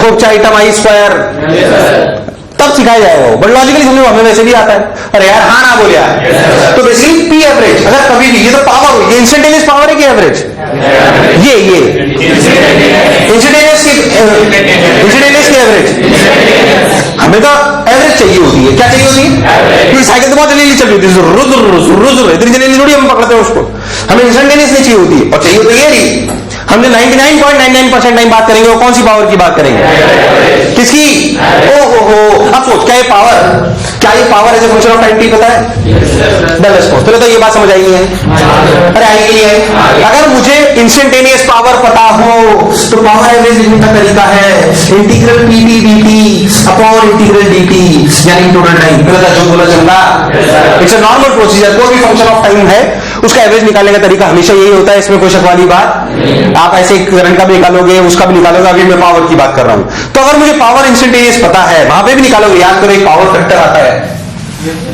खूब आइटम आई स्क्वायर, तब सिखाया जाएगा वो। बट लॉजिकली समझो, हमें वैसे भी आता है। अरे यार हाँ ना बोलिया। तो बेसिकली पी एवरेज अगर कभी भी, ये तो पावर हुई, ये इंस्टेंटेनियस पावर है कि एवरेज? ये इंस्टेंटेनियस की एवरेज। हमें तो एवरेज चाहिए होती है। क्या चाहिए होती है? क्योंकि साइकिल तो बहुत जल्दी चल रही होती है, इतनी जल्दी थोड़ी हम पकड़ते हैं उसको। हमें इंस्टेंटेनियस नहीं चाहिए होती है, और चाहिए तो ये रही। हम जो 99.99% टाइम बात करेंगे वो कौन सी पावर की बात करेंगे? किसकी? ओहो, अब सोच, क्या ये power as a function of time t पता है? चलो तो ये बात समझ आई है? अरे आई गई है। अगर मुझे इंस्टेंटेनियस पावर पता हो तो पावर एवरेज लिखने का तरीका है integral P T d T upon integral D T, यानी टोटल टाइम। जो बोला चंदा, इट्स अ नॉर्मल प्रोसीजर। कोई भी फंक्शन ऑफ टाइम है उसका एवरेज निकालने का तरीका हमेशा यही होता है, इसमें कोई शक वाली बात। आप ऐसे करंट का भी निकालोगे, उसका भी निकालोगे। अभी मैं पावर की बात कर रहा हूं, तो अगर मुझे पावर इंस्टेंटेनियस पता है, वहां पे भी निकालोगे। याद करो एक पावर फैक्टर आता है,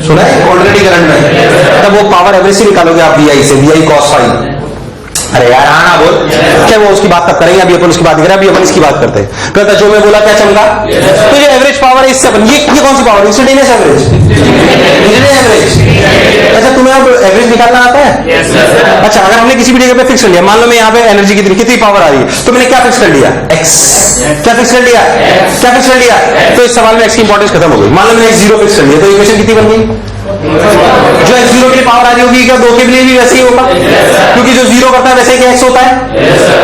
सुना है ऑल्टरनेटिंग करंट में, तब वो पावर एवरेज से निकालोगे आप वी आई से, वी आई कॉस फाई। अरे यार हाँ ना बोल, क्या वो उसकी बात कब करेंगे? अभी अपन उसकी बात करें, अभी अपन इसकी बात करते हैं। कहता जो मैं बोला क्या चमका? तो ये एवरेज पावर है, इससे ये कौन सी पावर? Instantaneous average. अच्छा तुम्हें अब एवरेज निकालना आता है? अच्छा, अगर हमने किसी भी जगह पे फिक्स कर लिया, मान लो मैं यहाँ पे एनर्जी कितनी पावर आ रही है, तो मैंने क्या फिक्स कर लिया? एक्स। क्या फिक्स कर लिया? क्या फिक्स कर लिया? तो इस सवाल में एक्स की इंपॉर्टेंस खत्म हो गई। मान लो मैंने x0 फिक्स कर लिया, तो इक्वेशन कितनी बन गई? जो x0 के लिए पावर आ रही होगी क्या 2 के लिए भी वैसे ही होगा? क्योंकि जो 0 करता है वैसे ही x होता है।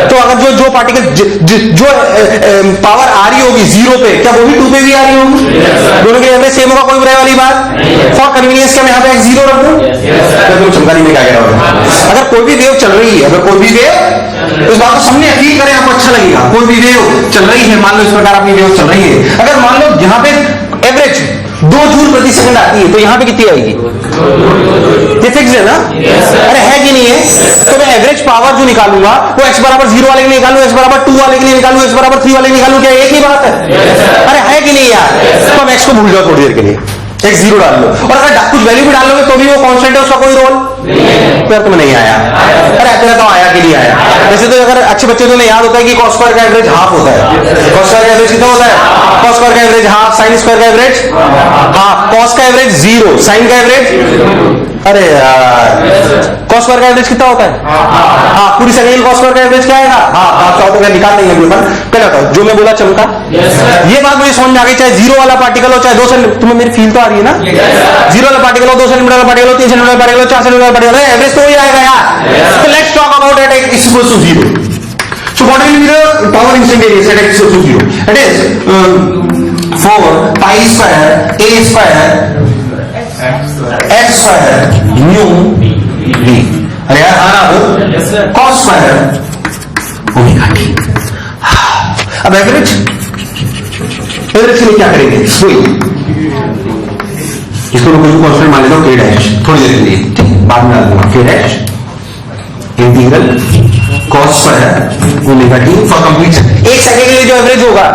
तो अगर जो पार्टिकल जो पावर आ रही होगी 0 पे, क्या वो भी 2 पे भी आ रही होगी? दोनों के एवरेज सेम होगा, कोई बुराई वाली बात? फॉर कन्वीनियंस क्या मैं यहाँ पे x0 रख दूं? तुम चमकारी में क्या कह रहा हो? अगर कोई भी वेव चल रही है, अगर कोई भी वेव, इस बात को सबने यकीन करें, आपको अच्छा लगेगा, कोई भी वेव चल रही है, मान लो इस प्रकार अपनी वेव चल रही है, अगर मान लो यहाँ पे एवरेज 2 जूल प्रति सेकंड आती है, तो यहाँ पे कितनी आएगी? ये फिक्स है ना? अरे है कि नहीं है? तो मैं एवरेज पावर जो निकालूंगा वो x बराबर 0 वाले के लिए निकालू, x बराबर 2 वाले के लिए निकालू, x बराबर 3 वाले के लिए निकालू, क्या एक ही बात है? अरे है कि नहीं यार? तो हम x को भूल जाओ थोड़ी देर के लिए, x0 डाल लो, और अगर कुछ वैल्यू भी डाल लोगे तो भी वो कांस्टेंट है, उसका कोई रोल फिर तुम्हें नहीं आया। अरे तेरा तो आया कि नहीं आया? वैसे तो अगर अच्छे बच्चे तो याद होता है कि कॉस स्क्वायर का एवरेज हाफ होता है। कॉस स्क्वायर का एवरेज कितना होता है? कॉस स्क्वायर का एवरेज हाफ, साइन स्क्वायर का एवरेज हाफ, कॉस का एवरेज 0, साइन का एवरेज, अरे यार कॉस स्क्वायर का एवरेज कितना होता है? हाँ, पूरी साइकिल कॉस स्क्वायर का एवरेज क्या आएगा? हाँ, क्या होता है निकाल देंगे अगले बार। क्या बताओ जो मैं बोला चमका? ये बात मुझे समझ में आ गई, चाहे 0 वाला पार्टिकल हो, चाहे 2 सेंटीमीटर, तुम्हें मेरी फील तो आ रही है ना? 0 वाला पार्टिकल हो, 2 सेंटीमीटर वाला पार्टिकल हो, 3 सेंटीमीटर वाला पार्टिकल हो, 4 सेंटीमीटर वाला पार्टिकल हो, एवरेज तो वही आएगा यार। तो let's talk about at x equals to 0. So what will be the power instantaneous at x equals to 0? It is 4 pi square a square x square mu v. अरे यार हाँ ना वो cos square ओमेगा t. अब एवरेज के लिए क्या करेंगे? इसको लोग कॉन्स्टेंट मान लेता हूँ k डैश, थोड़ी देर के लिए, बाद में डाल दूंगा k dash integral cos square omega t for completion. एक सेकंड के लिए जो एवरेज होगा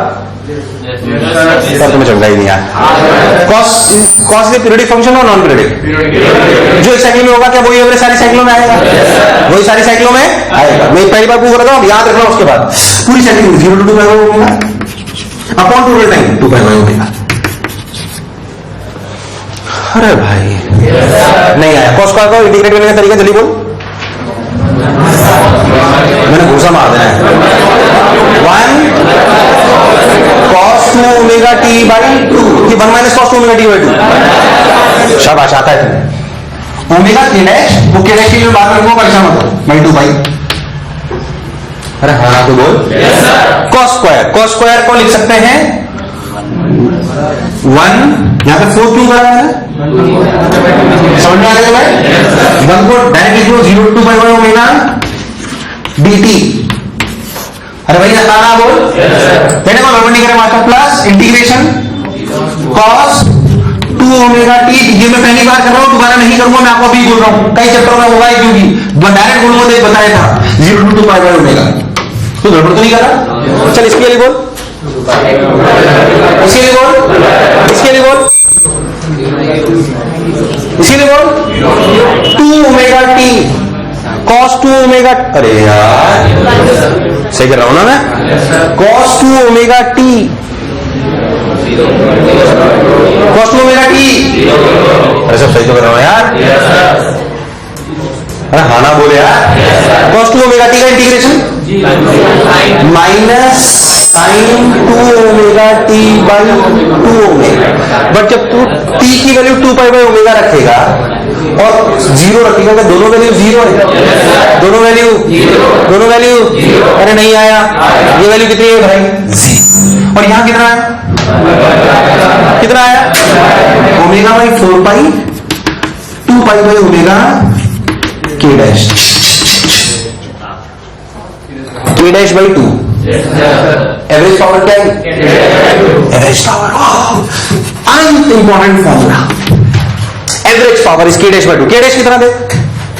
तुम्हें चल रहा ही नहीं यार। कॉस ये पीरियडिक फंक्शन और नॉन पीरियडिक, जो एक साइकिल में होगा क्या वही एवरेज सारी साइकिलों में आएगा? वही सारी साइकिलों में आएगा। मैं पहली बार पूछ रहा था, याद रखना, उसके बाद पूरी cycle 0 to 2 pi omega upon total time 2 pi omega. अरे भाई नहीं आया। कॉस स्क्वायर को इंटीग्रेट करने का तरीका जल्दी बोल, मैंने घूसा मार देना है। 1 cos 2 ओमेगा t by 2 कि 1 minus cos 2 omega t by 2। शाबाश, आता है तुम्हें। ओमेगा k डैश, वो k डैश की जो बात करूंगा परेशान मत by 2 by, अरे हाँ तो बोल cos स्क्वायर। cos स्क्वायर को लिख सकते हैं 1, यहां पे 4 क्यों करा है? समझ में आ गया भाई? 1 को डायरेक्ट लिखो 0 to 2 by ओमेगा dt। अरे भाई आना बोल, मैंने को गड़बड़ नहीं करे master, plus integration cos 2 omega t। ये मैं पहली बार कर रहा हूं, दोबारा नहीं करूंगा, मैं आपको अभी बोल रहा हूं, कई चैप्टर में होगा क्योंकि डायरेक्ट बोलूंगा तो बताया था 0 to 2 by ओमेगा। तो गड़बड़ तो नहीं कर रहा? चल इसके लिए बोल, इसके लिए बोल, इसके लिए बोल, इसके लिए बोल 2 ओमेगा t cos 2 ओमेगा, अरे यार सही कर रहा हूं ना मैं? cos 2 omega t, cos 2 omega t, अरे सब सही तो कर रहा हूं यार? अरे हाँ ना बोले यार। cos 2 ओमेगा t का integration minus sine 2 omega t by 2 omega. But जब तू t की वैल्यू 2 पाई बाई ओमेगा रखेगा और 0 रखेगा तो दोनों वैल्यू 0 है, दोनों वैल्यू, अरे नहीं आया। ये वैल्यू कितनी है भाई? और यहां कितना है? कितना आया? Omega by 4 pi 2 pi by omega k dash, k dash by 2। Average power क्या है? Average power, an important formula. Average power is k dash by 2। k dash कितना दे?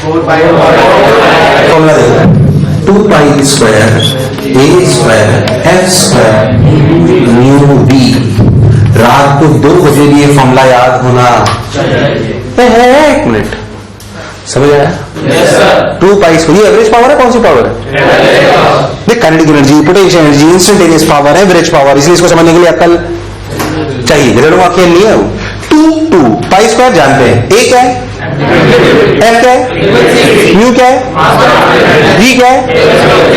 4 पाई, फॉर्मूला दे 2 pi square a square f square mu b। रात को 2 बजे लिए फॉर्मूला याद होना चाहिए। 1 मिनट, समझ आया? 2 पाई स्क्वायर, ये एवरेज पावर है, कौन सी पावर है? देख, kinetic energy, potential energy, instantaneous power, average power, इसलिए इसको समझने के लिए अकल चाहिए, ग्रेडों का खेल नहीं है। 2 पाई स्क्वायर जानते हैं, a क्या है, f क्या है, म्यू क्या है, v क्या है,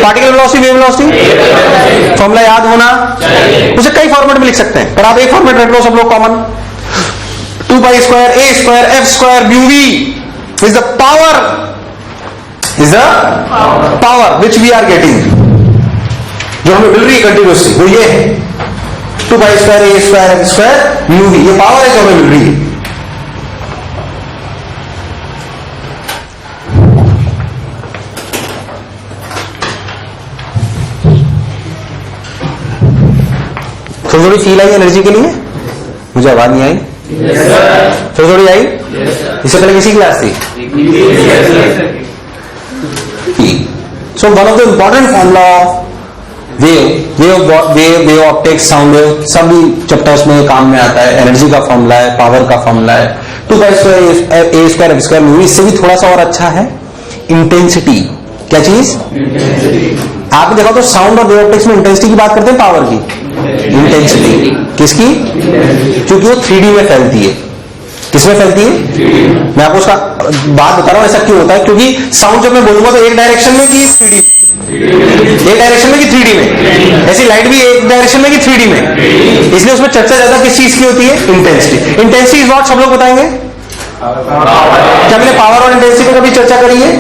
particle velocity, wave velocity, formula याद होना, उसे कई फॉर्मेट में लिख सकते हैं, पर आप एक फॉर्मेट रख लो सब लोग कॉमन। 2 pi square A square f square mu v is the power which we are getting, जो हमें मिल रही है कंटिन्यूसली, वो ये है 2 पाई स्क्वायर ए square f square mu v, ये पावर है जो हमें मिल रही है। थोड़ी थोड़ी फील आई एनर्जी के लिए? मुझे आवाज नहीं आई? थोड़ी थोड़ी आई? इससे पहले किसी क्लास थी? So one of the important formula of wave optics sound wave सभी चैप्टर्स में काम में आता है। एनर्जी का फॉर्मूला है, पावर का फॉर्मूला है, 2 पाई स्क्वायर ए स्क्वायर एफ स्क्वायर म्यू। इससे भी थोड़ा सा और अच्छा है इंटेंसिटी। क्या चीज? आपने देखा तो साउंड और वेव ऑप्टिक्स में इंटेंसिटी की बात करते हैं, पावर की इंटेंसिटी किसकी? क्योंकि वो 3D में फैलती है। किसमें फैलती है? मैं आपको उसका बात बता रहा हूं ऐसा क्यों होता है, क्योंकि साउंड जब मैं बोलूंगा तो एक डायरेक्शन में कि 3D में, एक डायरेक्शन में कि 3D में, ऐसी लाइट भी एक डायरेक्शन में कि 3D में, इसलिए उसमें चर्चा ज्यादा किस चीज की होती है? इंटेंसिटी। इंटेंसिटी इज व्हाट, सब लोग बताएंगे? क्या मैंने पावर और इंटेंसिटी पर कभी चर्चा करी है?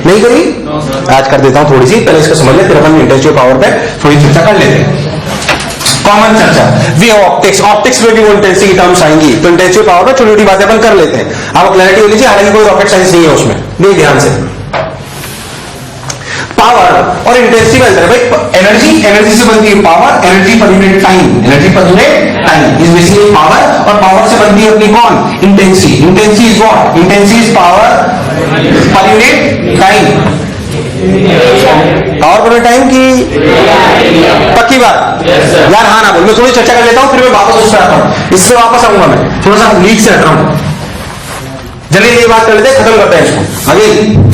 नहीं करी? आज कर देता हूं थोड़ी सी, पहले इसको समझ ले, फिर हम इंटेंसिटी पावर पे थोड़ी चर्चा कर लेते हैं। कॉमन चर्चा वे ऑप्टिक्स, ऑप्टिक्स में भी वो इंटेंसिटी टर्म्स आएंगी, तो इंटेंसिटी पावर पे छोटी छोटी बातें अपन कर लेते हैं। आपको क्लैरिटी हो लीजिए, हालांकि कोई रॉकेट साइंस नहीं है उसमें, नहीं ध्यान से। पावर और इंटेंसिटी में अंतर है भाई। एनर्जी से बनती है power, energy per unit time, energy per unit time is basically power, और पावर से बनती है अपनी कौन? Intensity. Intensity is what? Intensity is power per unit time. Power पर टाइम की पक्की बात? यार हाँ ना बोल, मैं थोड़ी चर्चा कर लेता हूं, फिर मैं वापस उससे आता हूं, इससे वापस आऊंगा मैं, थोड़ा सा लीक से हट रहा हूं। जल्दी ये बात कर लेते हैं, खत्म करते हैं इसको। आगे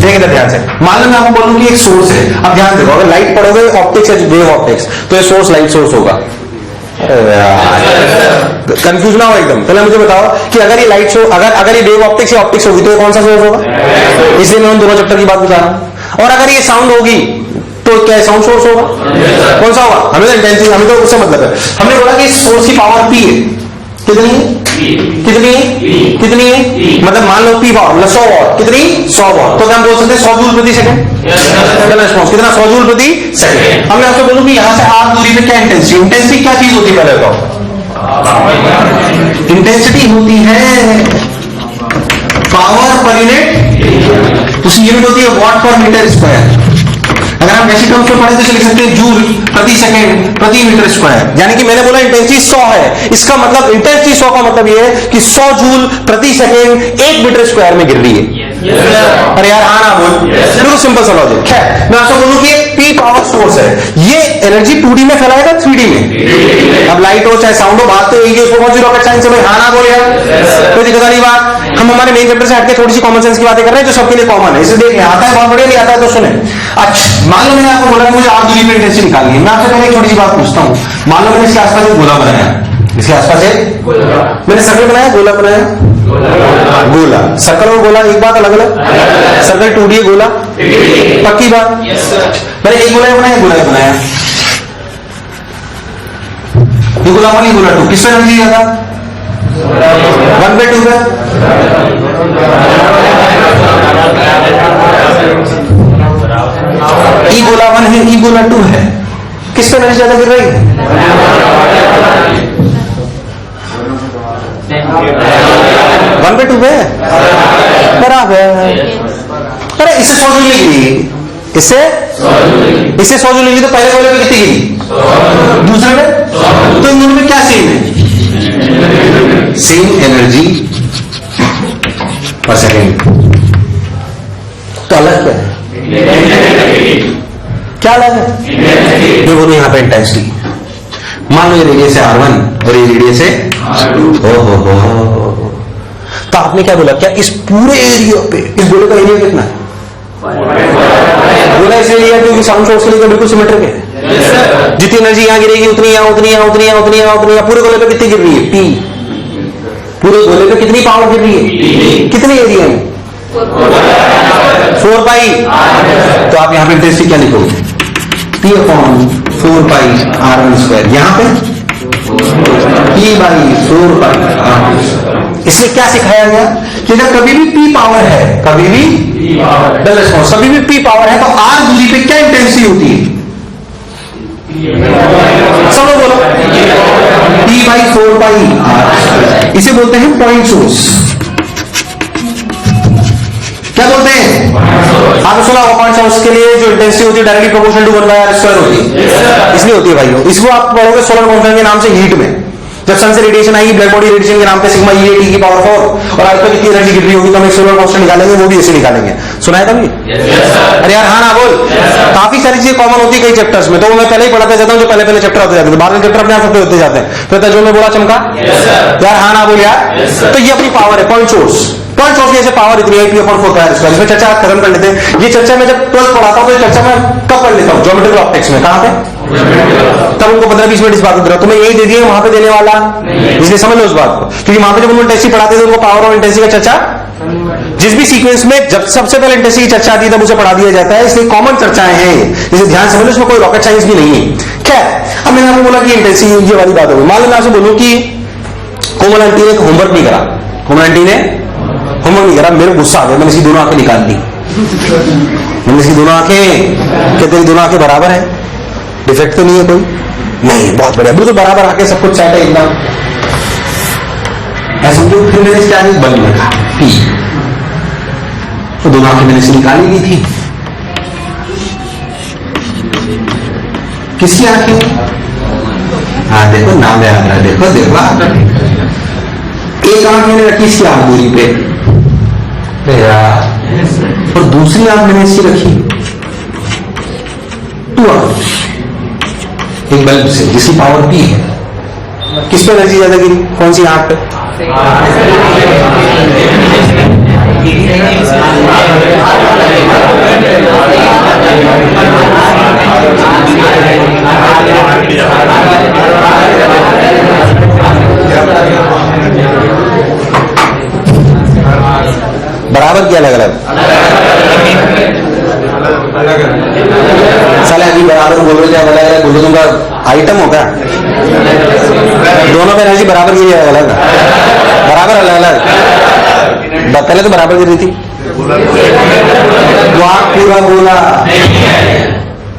देखिए ध्यान से, मान लो मैं आपको बोलूं कि एक सोर्स है, अब ध्यान देखो, अगर लाइट पड़ोगे ऑप्टिक्स है, वेव ऑप्टिक्स, तो ये सोर्स लाइट सोर्स होगा। कंफ्यूज ना हो एकदम। पहले मुझे बताओ कि अगर ये लाइट शो, अगर ये वेव ऑप्टिक्स या ऑप्टिक्स होगी तो ये कौन सा सोर्स होगा? इसलिए मैं उन दोनों चैप्टर की बात बता रहा हूं। और अगर ये साउंड होगी तो क्या साउंड सोर्स होगा? कौन सा होगा? हमें तो इंटेंसिटी, हमें तो उससे मतलब है। हमने बोला कि सोर्स की पावर पी है, कितनी है? कितनी है? कितनी है? मतलब मान लो पी पावर 100 वॉट, कितनी? 100 वॉट, तो क्या हम बोल सकते हैं 100 जूल प्रति सेकंड? कितना? 100 जूल प्रति सेकंड। अब मैं आपसे बोलूं कि यहां से आर दूरी पे क्या इंटेंसिटी? इंटेंसिटी क्या चीज होती है पहले बताओ? इंटेंसिटी होती है पावर पर यूनिट, उसकी यूनिट होती है वॉट पर मीटर स्क्वायर। अगर हम वैसे टर्म्स में पढ़े तो लिख सकते हैं जूल प्रति सेकंड प्रति मीटर स्क्वायर। यानी कि मैंने बोला इंटेंसिटी 100 है, इसका मतलब इंटेंसिटी 100 का मतलब ये है कि 100 जूल प्रति सेकंड 1 मीटर स्क्वायर में गिर रही है। अरे यार हाँ ना बोल, बिल्कुल सिंपल सा लॉजिक है। मैं आपसे बोलूं कि पी पावर सोर्स है, ये एनर्जी 2D में फैलाएगा 3D में? अब लाइट हो चाहे साउंड हो, बात तो यही है, उसको कौन सी रॉकेट साइंस है? हाँ ना बोल यार, कोई दिक्कत वाली बात। हम हमारे मेन चैप्टर से हटके थोड़ी सी कॉमन सेंस की बातें कर रहे हैं जो सबके लिए कॉमन है। इसे देखिए, आता है बहुत बढ़िया, नहीं आता है तो सुने। अच्छा मान लो मैंने आपको बोला कि मुझे आर दूरी पे इंटेंसिटी निकालनी है, मैं आपसे पहले एक छोटी सी बात पूछता हूं। मान लो मैंने इसके आसपास एक गोला बनाया, इसके आसपास एक मैंने सर्कल बनाया, गोला बनाया, गोला, सर्कल और गोला एक बात अलग अलग। सर्कल 2D है, गोला पक्की बात। मैंने एक गोला बनाया, गोला बनाया, ये गोला 1 गोला 2, किसमें एनर्जी ज्यादा? 1/2 पे। ई गोला 1 है, ई गोला 2 है, किस पे एनर्जी ज्यादा गिर रही है? 1/2 पे बराबर। अरे इससे 100 जूल गिरी, इससे 100 जूल गिरी, तो पहले गोले पे कितनी गिरी? दूसरे में? तो इन दोनों में क्या सेम है? सेम एनर्जी पर सेकेंड। तो अलग क्या है? क्या अलग है? ये बोलो यहां पे इंटेंसिटी। मान लो ये रेडियस है R1 और ये रेडियस है R2। हो। तो आपने क्या बोला, क्या इस पूरे एरिया पे इस गोले का एरिया कितना है? गोला इसलिए लिया क्योंकि साउंड सोर्स के लिए बिल्कुल सिमेट्रिक है। जितनी एनर्जी यहां गिरेगी उतनी यहां, उतनी यहां, उतनी यहां, उतनी यहां, उतनी यहां। पूरे गोले पे कितनी गिर रही है? P। पूरे गोले पे कितनी पावर गिर रही है? कितने एरिया में? 4 पाई। तो आप यहां पे इंटेंसिटी क्या लिखोगे? P/4 पाई R1 स्क्वायर। यहां पे P/4 पाई R1 स्क्वायर। इसमें क्या सिखाया गया कि जब कभी भी P पावर है, कभी भी डल रिस्पॉन्स, कभी भी P पावर है तो R दूरी पे क्या इंटेंसिटी होती है? सब लोग बोलो, P/4πr। इसे बोलते हैं पॉइंट सोर्स। क्या बोलते हैं? आपने सुना होगा पॉइंट सोर्स के लिए जो इंटेंसिटी होती है डायरेक्टली प्रोपोर्शनल टू 1/r² होती है। इसलिए होती है भाइयों। इसको आप पढ़ोगे सोलर कॉन्स्टेंट के नाम से हीट में। जब सन से रेडिएशन आएगी ब्लैक बॉडी रेडिएशन के नाम पे सिग्मा E T की पावर 4 और आज तक कितनी एनर्जी गिर रही होगी तो हम एक सोलर कांस्टेंट निकालेंगे, वो भी ऐसे निकालेंगे। सुना है कभी? अरे यार हाँ ना बोल। काफी सारी चीजें कॉमन होती है कई चैप्टर्स में, तो मैं पहले ही पढ़ाता जाता हूँ जो पहले चैप्टर होते जाते हैं, बाद में चैप्टर अपने आप होते जाते हैं। तो जो मैं बोला चमका यार हाँ ना बोल यार। तो ये अपनी पावर है पॉइंट सोर्स। पॉइंट सोर्स की ऐसे पावर इतनी है P/4πr²। इसमें चर्चा खत्म कर लेते हैं। ये चर्चा मैं जब 12th पढ़ाता हूँ तो चर्चा मैं कब पढ़ लेता हूँ? ज्योमेट्रिकल ऑप्टिक्स में। कहां पे? तब उनको 15-20 मिनट इस बात को तो मैं यही दे दिया वहां पे देने वाला, इसलिए समझ लो उस बात को। क्योंकि वहां पे जब उनको इंटेंसिटी पढ़ाते थे उनको पावर और इंटेंसिटी का चर्चा जिस भी सीक्वेंस में जब सबसे पहले इंटेंसिटी की चर्चा आती है तब उसे पढ़ा दिया जाता है। इसलिए कॉमन चर्चाएं हैं, इसे ध्यान समझ लो, इसमें कोई रॉकेट साइंस भी नहीं है। खैर अब मैंने आपको बोला कि इंटेंसिटी ये वाली बात होगी। मान लो मैं आपसे बोलूं कि कोमल आंटी ने होमवर्क नहीं करा, कोमल आंटी ने होमवर्क नहीं करा, मेरे गुस्सा आ गया, मैंने इसकी दोनों आंखें निकाल दी। मैंने इसकी दोनों आंखें, क्या तेरी दोनों आंखें बराबर है? डिफेक्ट तो नहीं है कोई? नहीं, बहुत बढ़िया, बिल्कुल बराबर आके सब कुछ सेट है एकदम। समझो फिर मैंने इसके आगे बल लगा P, तो दोनों आंखें मैंने से निकाली ली थी। किसकी आंखें? हाँ देखो नाम याद आ रहा है, देखो देखो एक आंख मैंने रखी इसकी आंख दूरी पे और दूसरी आंख मैंने इसकी रखी 2 आंख एक बल्ब से जिसकी पावर P है। किस पे एनर्जी ज्यादा गिरी? कौन सी आंख पे? बराबर क्या? अलग अलग साले अभी बराबर बोल रहे थे, अलग अलग बोल रहे, तुमका आइटम होगा दोनों पे एनर्जी बराबर गिरी है, अलग बराबर अलग अलग। पहले तो बराबर गिर रही थी। वाह पूरा बोला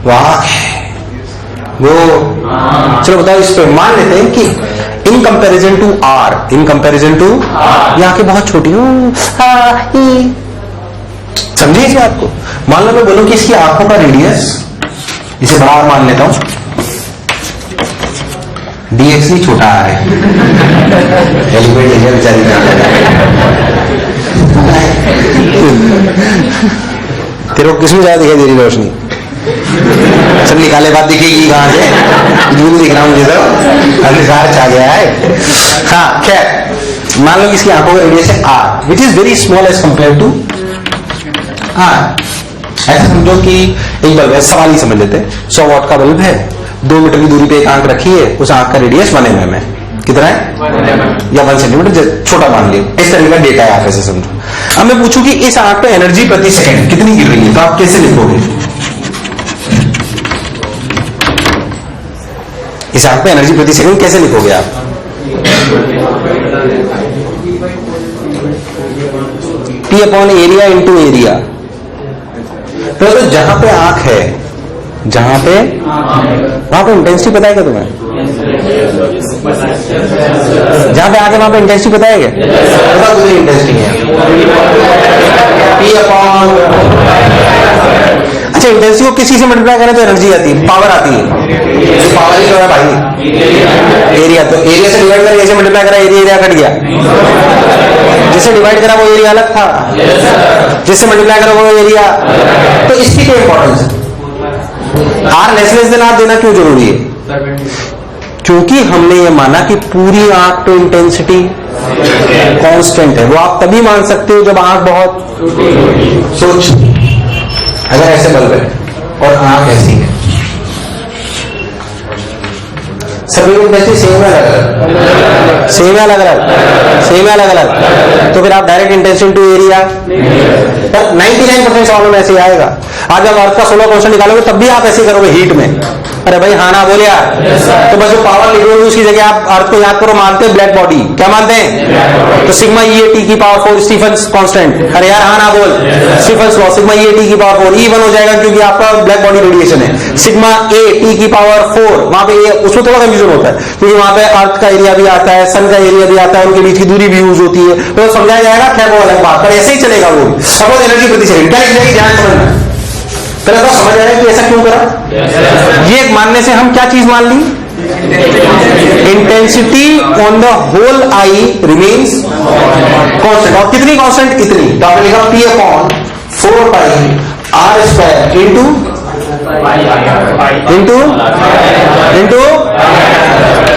वाह वो। चलो बताओ इस पे मान लेते हैं कि in comparison to R, in comparison to ये आंखें बहुत छोटी हो, समझिए इस बात को। मान लो मैं बोलूं कि इसकी आंखों का रेडियस, इसे बड़ा R मान लेता हूं, dx नहीं छोटा R है, एलिमेंट है बेचारी तेरे को किसमें ज्यादा दिखाई दे रही रोशनी? सब निकाले बात दिखेगी कहां से? झूल दिख रहा हूं मुझे तो अंधकार छा गया है। हाँ खैर मान लो कि इसकी आंखों का रेडियस है R, which is very small as compare to R। ऐसा समझो कि एक बल्ब है, सवाल ही समझ लेते हैं, 100 वॉट का बल्ब है, 2 मीटर की दूरी पे एक आंख रखी है, उस आंख का रेडियस 1 mm है। कितना है? या 1 सेंटीमीटर, छोटा मान लिया। इस तरह का डेटा है, आप ऐसे समझो। अब मैं पूछूं कि इस आंख पे एनर्जी प्रति सेकंड कितनी गिर रही है, तो आप कैसे लिखोगे? इस आंख पे एनर्जी प्रति सेकंड कैसे लिखोगे आप? P/एरिया इंटू एरिया। तो जहां पे आंख है, जहां पे वहां पे इंटेंसिटी पता है क्या तुम्हें? जहां पे आंख है वहां पे इंटेंसिटी पता है क्या? पता तुझे इंटेंसिटी है अच्छा, इंटेंसिटी को किसी से मल्टीप्लाई करें तो एनर्जी आती है, पावर आती है। पावर ही तो है भाई एरिया, तो एरिया से डिवाइड करें, ऐसे मल्टीप्लाई करा, एरिया कट गया। जिससे डिवाइड करा वो एरिया अलग था, जिससे मल्टीप्लाई करा वो एरिया। तो इसकी क्या इंपॉर्टेंस है? R लेस देन R देना क्यों जरूरी है? क्योंकि हमने ये माना कि पूरी आंख पे इंटेंसिटी कांस्टेंट है। वो आप तभी मान सकते हो जब आंख बहुत सोच, अगर ऐसे बल्ब है और आंख ऐसी है, सभी इंटेंसिटी सेम है अलग, सेम है अलग अलग, सेम है अलग अलग, तो फिर आप डायरेक्ट इंटेंसिटी टू एरिया, 99% सवालों में ऐसे आएगा। आज आप अर्थ का सोलर कांस्टेंट निकालोगे तब भी आप ऐसे करोगे हीट में, अरे भाई हाँ ना बोले यार। तो बस जो पावर लिखी होगी उसकी जगह आप अर्थ को याद करो, मानते हैं ब्लैक बॉडी, क्या मानते हैं? तो सिग्मा ई ए टी की पावर 4 स्टीफन्स कांस्टेंट। अरे यार हाँ ना बोल, Stefan's law sigma e a t की पावर 4 E1 हो जाएगा क्योंकि आपका ब्लैक बॉडी रेडिएशन है। सिग्मा ए टी की पावर 4 वहां पे उसमें थोड़ा कंफ्यूजन होता है क्योंकि वहां पे अर्थ का एरिया भी आता है, सन का एरिया भी आता है, उनके बीच की दूरी भी यूज होती है, तो समझाया जाएगा क्या वो अलग बात, पर ऐसे ही चलेगा वो सपोज एनर्जी प्रति सेकंड क्या लिख जाएगी, ध्यान समझना। पहले तो समझ आया कि ऐसा क्यों करा। ये मानने से हम क्या चीज मान ली, intensity on the whole I remains constant. और कितनी कांस्टेंट, इतनी। तो आपने लिखा P upon 4 pi R square into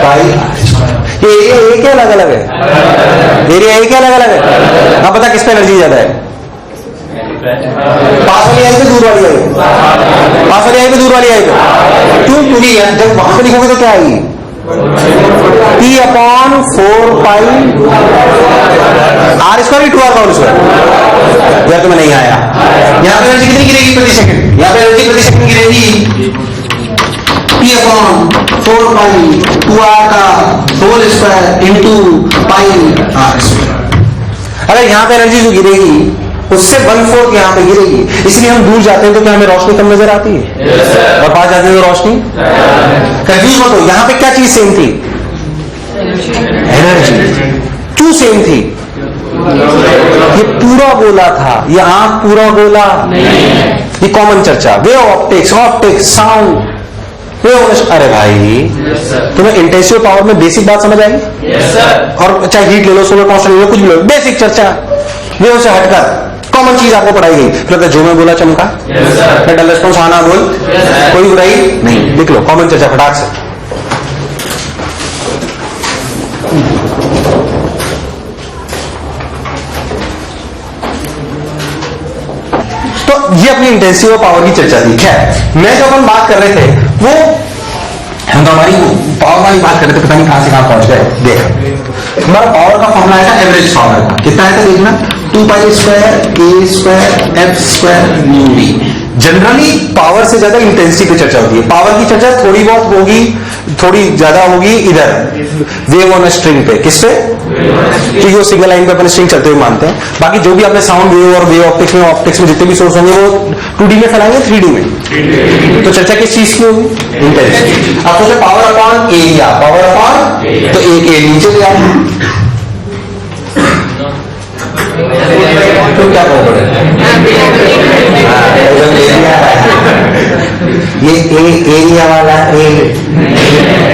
pi. ये एरिया एक क्या अलग अलग है, एरिया एक क्या अलग अलग है। आप पता किस पे एनर्जी ज्यादा है, पास वाली आई पे दूर वाली आई, पास वाली आई पे दूर वाली आई पे। क्यों, क्योंकि जब वहां पे लिखोगे तो क्या आएगी, P upon 4 pi R square 2R का होल स्क्वायर। यार तुम्हें नहीं आया। यहाँ पे एनर्जी कितनी गिरेगी प्रति सेकंड, यहाँ पे एनर्जी प्रति सेकंड गिरेगी P अपॉन 4 पाई 2R का whole square into pi R square. अरे यहाँ पे एनर्जी जो गिरेगी उससे 1/4 यहाँ पे गिरेगी, इसलिए हम दूर जाते हैं तो क्या हमें रोशनी कम नजर आती है, और पास जाते हैं तो रोशनी। कंफ्यूज मत हो, यहाँ पे क्या चीज सेम थी, एनर्जी। क्यों सेम थी, ये पूरा गोला था, ये आंख पूरा गोला, ये कॉमन चर्चा। वे ऑप्टिक्स, ऑप्टिक्स साउंड, अरे भाई तुम्हें इंटेंसिव पावर में बेसिक बात समझ आएगी, और चाहे हीट ले लो, सोलर कांस्टेंट ले लो, कुछ भी लो, बेसिक चर्चा। वे उसे हटकर कॉमन चीज आपको पढ़ाई गई। फिर जो मैं बोला चमका, मैं डल रिस्पॉन्स आना बोल, कोई बुराई नहीं, लिख लो कॉमन चर्चा फटाक से। तो ये अपनी इंटेंसिव पावर की चर्चा थी। खैर मैं जो अपन बात कर रहे थे वो हम तो हमारी पावर वाली बात कर रहे थे, पता नहीं कहां से कहां पहुंच गए। देख हमारा पावर का फॉर्मूला आया था एवरेज पावर का, कितना आया था देखना, 2 पाई स्क्वायर ए square f square nu v. Generally power से ज्यादा इंटेंसिटी पे चर्चा होती है, पावर की चर्चा थोड़ी बहुत होगी, थोड़ी ज्यादा होगी इधर वेव ऑन स्ट्रिंग पे, किस पे, क्योंकि वो सिग्नल लाइन पे अपन स्ट्रिंग चलते हुए मानते हैं। बाकी जो भी आपने साउंड वेव और वेव ऑप्टिक्स में जितने भी सोर्स होंगे वो 2D में फैलाएंगे, 3D में। तो चर्चा किस चीज की होगी, इंटेंसिटी। अब सोचे power upon area, power upon, तो एक ए नीचे ले आओ, तो क्या कहोगे, ये ए एरिया वाला ए,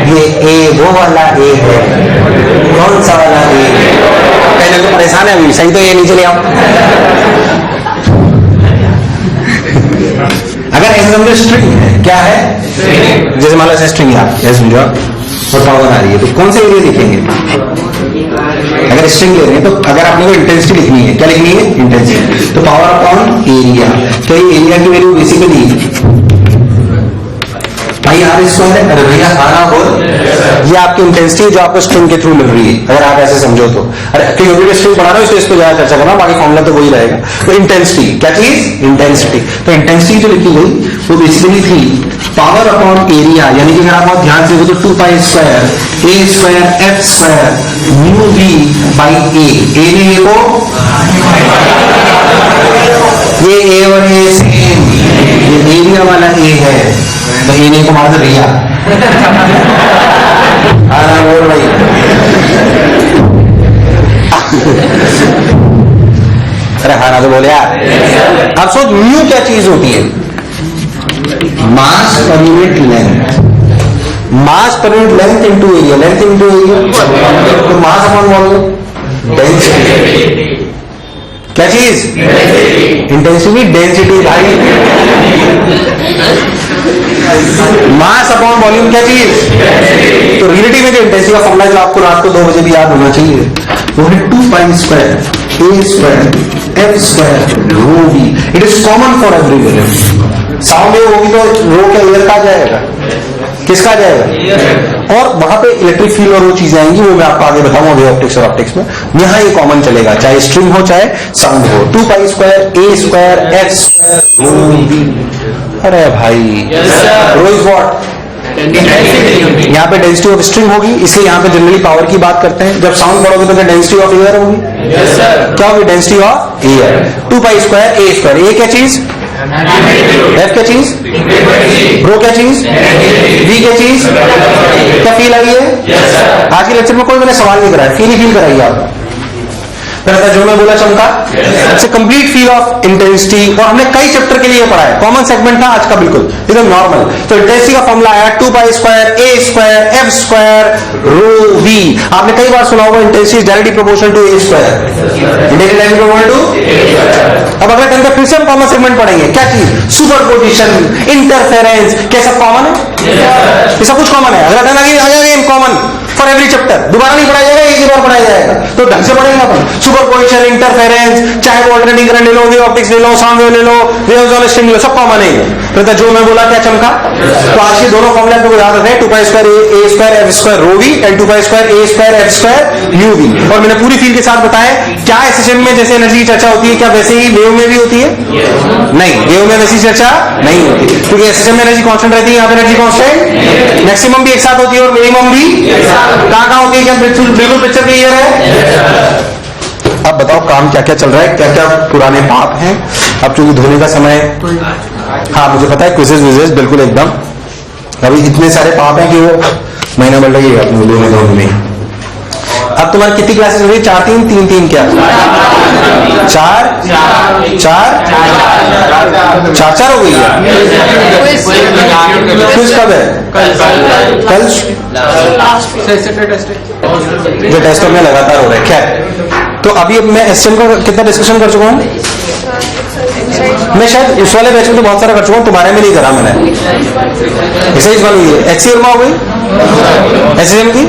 ये ए वो वाला ए है, कौन सा वाला ए, पहले तो परेशान है अभी, सही तो ये नीचे ले आओ। अगर ऐसे समझो स्ट्रिंग है, क्या है, जैसे मान लो ऐसे स्ट्रिंग है, ऐसे समझो और पावर आ रही है, तो कौन से एरिया लिखेंगे, अगर स्ट्रिंग ले रहे हैं तो अगर आपने को इंटेंसिटी लिखनी है, क्या लिखनी है, इंटेंसिटी, तो पावर अपॉन एरिया। तो ये एरिया की वैल्यू बेसिकली भाई R स्क्वायर है। अरे भैया आना बोल, ये आपकी इंटेंसिटी जो आपको स्ट्रिंग के थ्रू मिल रही है, अगर आप ऐसे समझो तो। अरे क्योंकि स्ट्रिंग बना रहा हूं इस पर ज्यादा चर्चा करना, बाकी फॉर्मूला तो वही रहेगा। तो इंटेंसिटी क्या चीज, इंटेंसिटी। तो इंटेंसिटी जो लिखी गई वो बेसिकली थी पावर अपॉन एरिया, यानी कि अगर आप बहुत ध्यान से हो तो 2 pi square A square f square nu v by a. A ने ए को, ये ए और ए सेम, ये एरिया वाला ए है, तो ए ने को मार दो रिया। बोल भाई अरे हाँ ना तो बोले यार। अब सोच म्यू क्या चीज होती है, मास पर यूनिट लेंथ, मास पर unit length into area, length into area, तो मास अपॉन वॉल्यूम, डेंसिटी। क्या चीज, इंटेंसिटी, डेंसिटी भाई। मास अपॉन वॉल्यूम क्या चीज, तो रिलेटिव में जो इंटेंसिटी का फॉर्मूला जो आपको रात को 2 बजे भी याद होना चाहिए वो है 2 pi square A square f square rho v. It is common for every value. Sound wave होगी तो रो का एयर का जाएगा, किसका जाएगा, और वहां पे इलेक्ट्रिक फील्ड और वो चीजें आएंगी, वो मैं आपको आगे बताऊंगा वेव ऑप्टिक्स और ऑप्टिक्स में। यहाँ ये कॉमन चलेगा, चाहे स्ट्रिंग हो चाहे साउंड हो। 2 पाई स्क्वायर ए square f square rho v. अरे भाई रो इज व्हाट, यहाँ पे डेंसिटी ऑफ स्ट्रिंग होगी, इसलिए यहाँ पे जनरली पावर की बात करते हैं। जब साउंड पढ़ोगे तो क्या डेंसिटी ऑफ एयर होगी? क्या होगी? Density of air. 2π² A²। ये क्या चीज? F क्या चीज? रो क्या चीज? V क्या चीज? क्या फील आई है? आज के लेक्चर में कोई मैंने सवाल नहीं कराया, फील ही फील कराइए आप। जो मैं बोला चमका, it's complete feel of intensity. और हमने कई चैप्टर के लिए पढ़ा है, कॉमन सेगमेंट था आज का, बिल्कुल एकदम नॉर्मल। तो इंटेंसिटी का फॉर्मूला आया 2π² A² F² रो V। आपने कई बार सुना होगा intensity is directly proportional to A²। Intensity proportional to. अब अगले टाइम पे फिर से हम कॉमन सेगमेंट पढ़ेंगे। क्या चीज? Superposition, interference. क्या सब कॉमन है? ये सब कुछ कॉमन है। अगला टाइम आ जाएगा in common for every chapter. दोबारा नहीं पढ़ाया जाएगा, एक ही बार पढ़ाया जाएगा। तो ढंग से पढ़ेंगे अपन। सुपरपोजिशन, इंटरफेरेंस, चाहे वो अल्टरनेटिंग करंट ले लो, वेव ऑप्टिक्स ले लो, साउंड वेव ले लो, वेव्स ऑन स्ट्रिंग ले लो, सब कॉमन है। तो जो मैं बोला क्या चमका? तो आज के दोनों फॉर्मूले आपको याद रखते हैं, 2π² A² F² rho V and 2π² A² F² U V। और मैंने पूरी फील के साथ बताया क्या एसएसएम में जैसे एनर्जी की चर्चा होती है, क्या वैसे ही वेव में भी होती है? नहीं, वेव में वैसी चर्चा नहीं होती, क्योंकि एसएसएम में एनर्जी कांस्टेंट रहती है, यहाँ पे एनर्जी कांस्टेंट मैक्सिमम भी एक साथ होती है और मिनिमम भी कहां होती है? क्या बिल्कुल पिक्चर क्लियर है? अब बताओ काम क्या क्या चल रहा है, क्या क्या पुराने पाप हैं। अब चूंकि धोने का समय, हाँ मुझे पता है, क्विजेज विजेज बिल्कुल एकदम। अभी इतने सारे पाप हैं कि वो महीना बढ़ लगेगा अपने धोने में। अब तुम्हारी कितनी क्लासेस हो रही? 4 3 3 3 क्या? 4 4 4 हो गई है। क्विज कब है? कल। जो टेस्ट में लगातार हो रहा है। खैर, तो अभी मैं एसएम का कितना डिस्कशन कर चुका हूँ? मैं शायद इस वाले बैच में तो बहुत सारा कर चुका हूँ, तुम्हारे में नहीं करा मैंने। एक्सरसाइज वन हुई है, HCM हो गई, एसएम की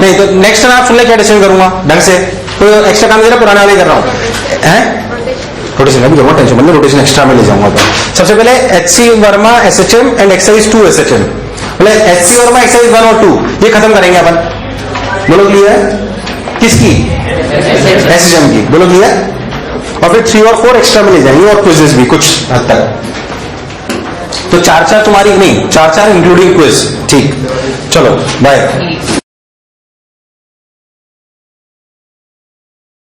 नहीं। तो नेक्स्ट टाइम आप सुन ले क्या डिस्कशन करूंगा ढंग से। तो एक्स्ट्रा काम जरा पुराने वाले कर रहा हूँ। रोटेशन अभी करूँगा, टेंशन मतलब रोटेशन एक्स्ट्रा में ले जाऊंगा। तो सबसे पहले HC Verma SHM and exercise 2 SHM। बोले HC वर्मा एक्सरसाइज 1 और 2 ये खत्म करेंगे अपन। बोलो क्लियर? किसकी? SHM की। बोलो क्लियर? और फिर 3 और 4 एक्स्ट्रा में ले जाएंगे और क्विजेस भी कुछ हद तक। तो 4 तुम्हारी नहीं, 4 इंक्लूडिंग क्विज। ठीक, चलो बाय।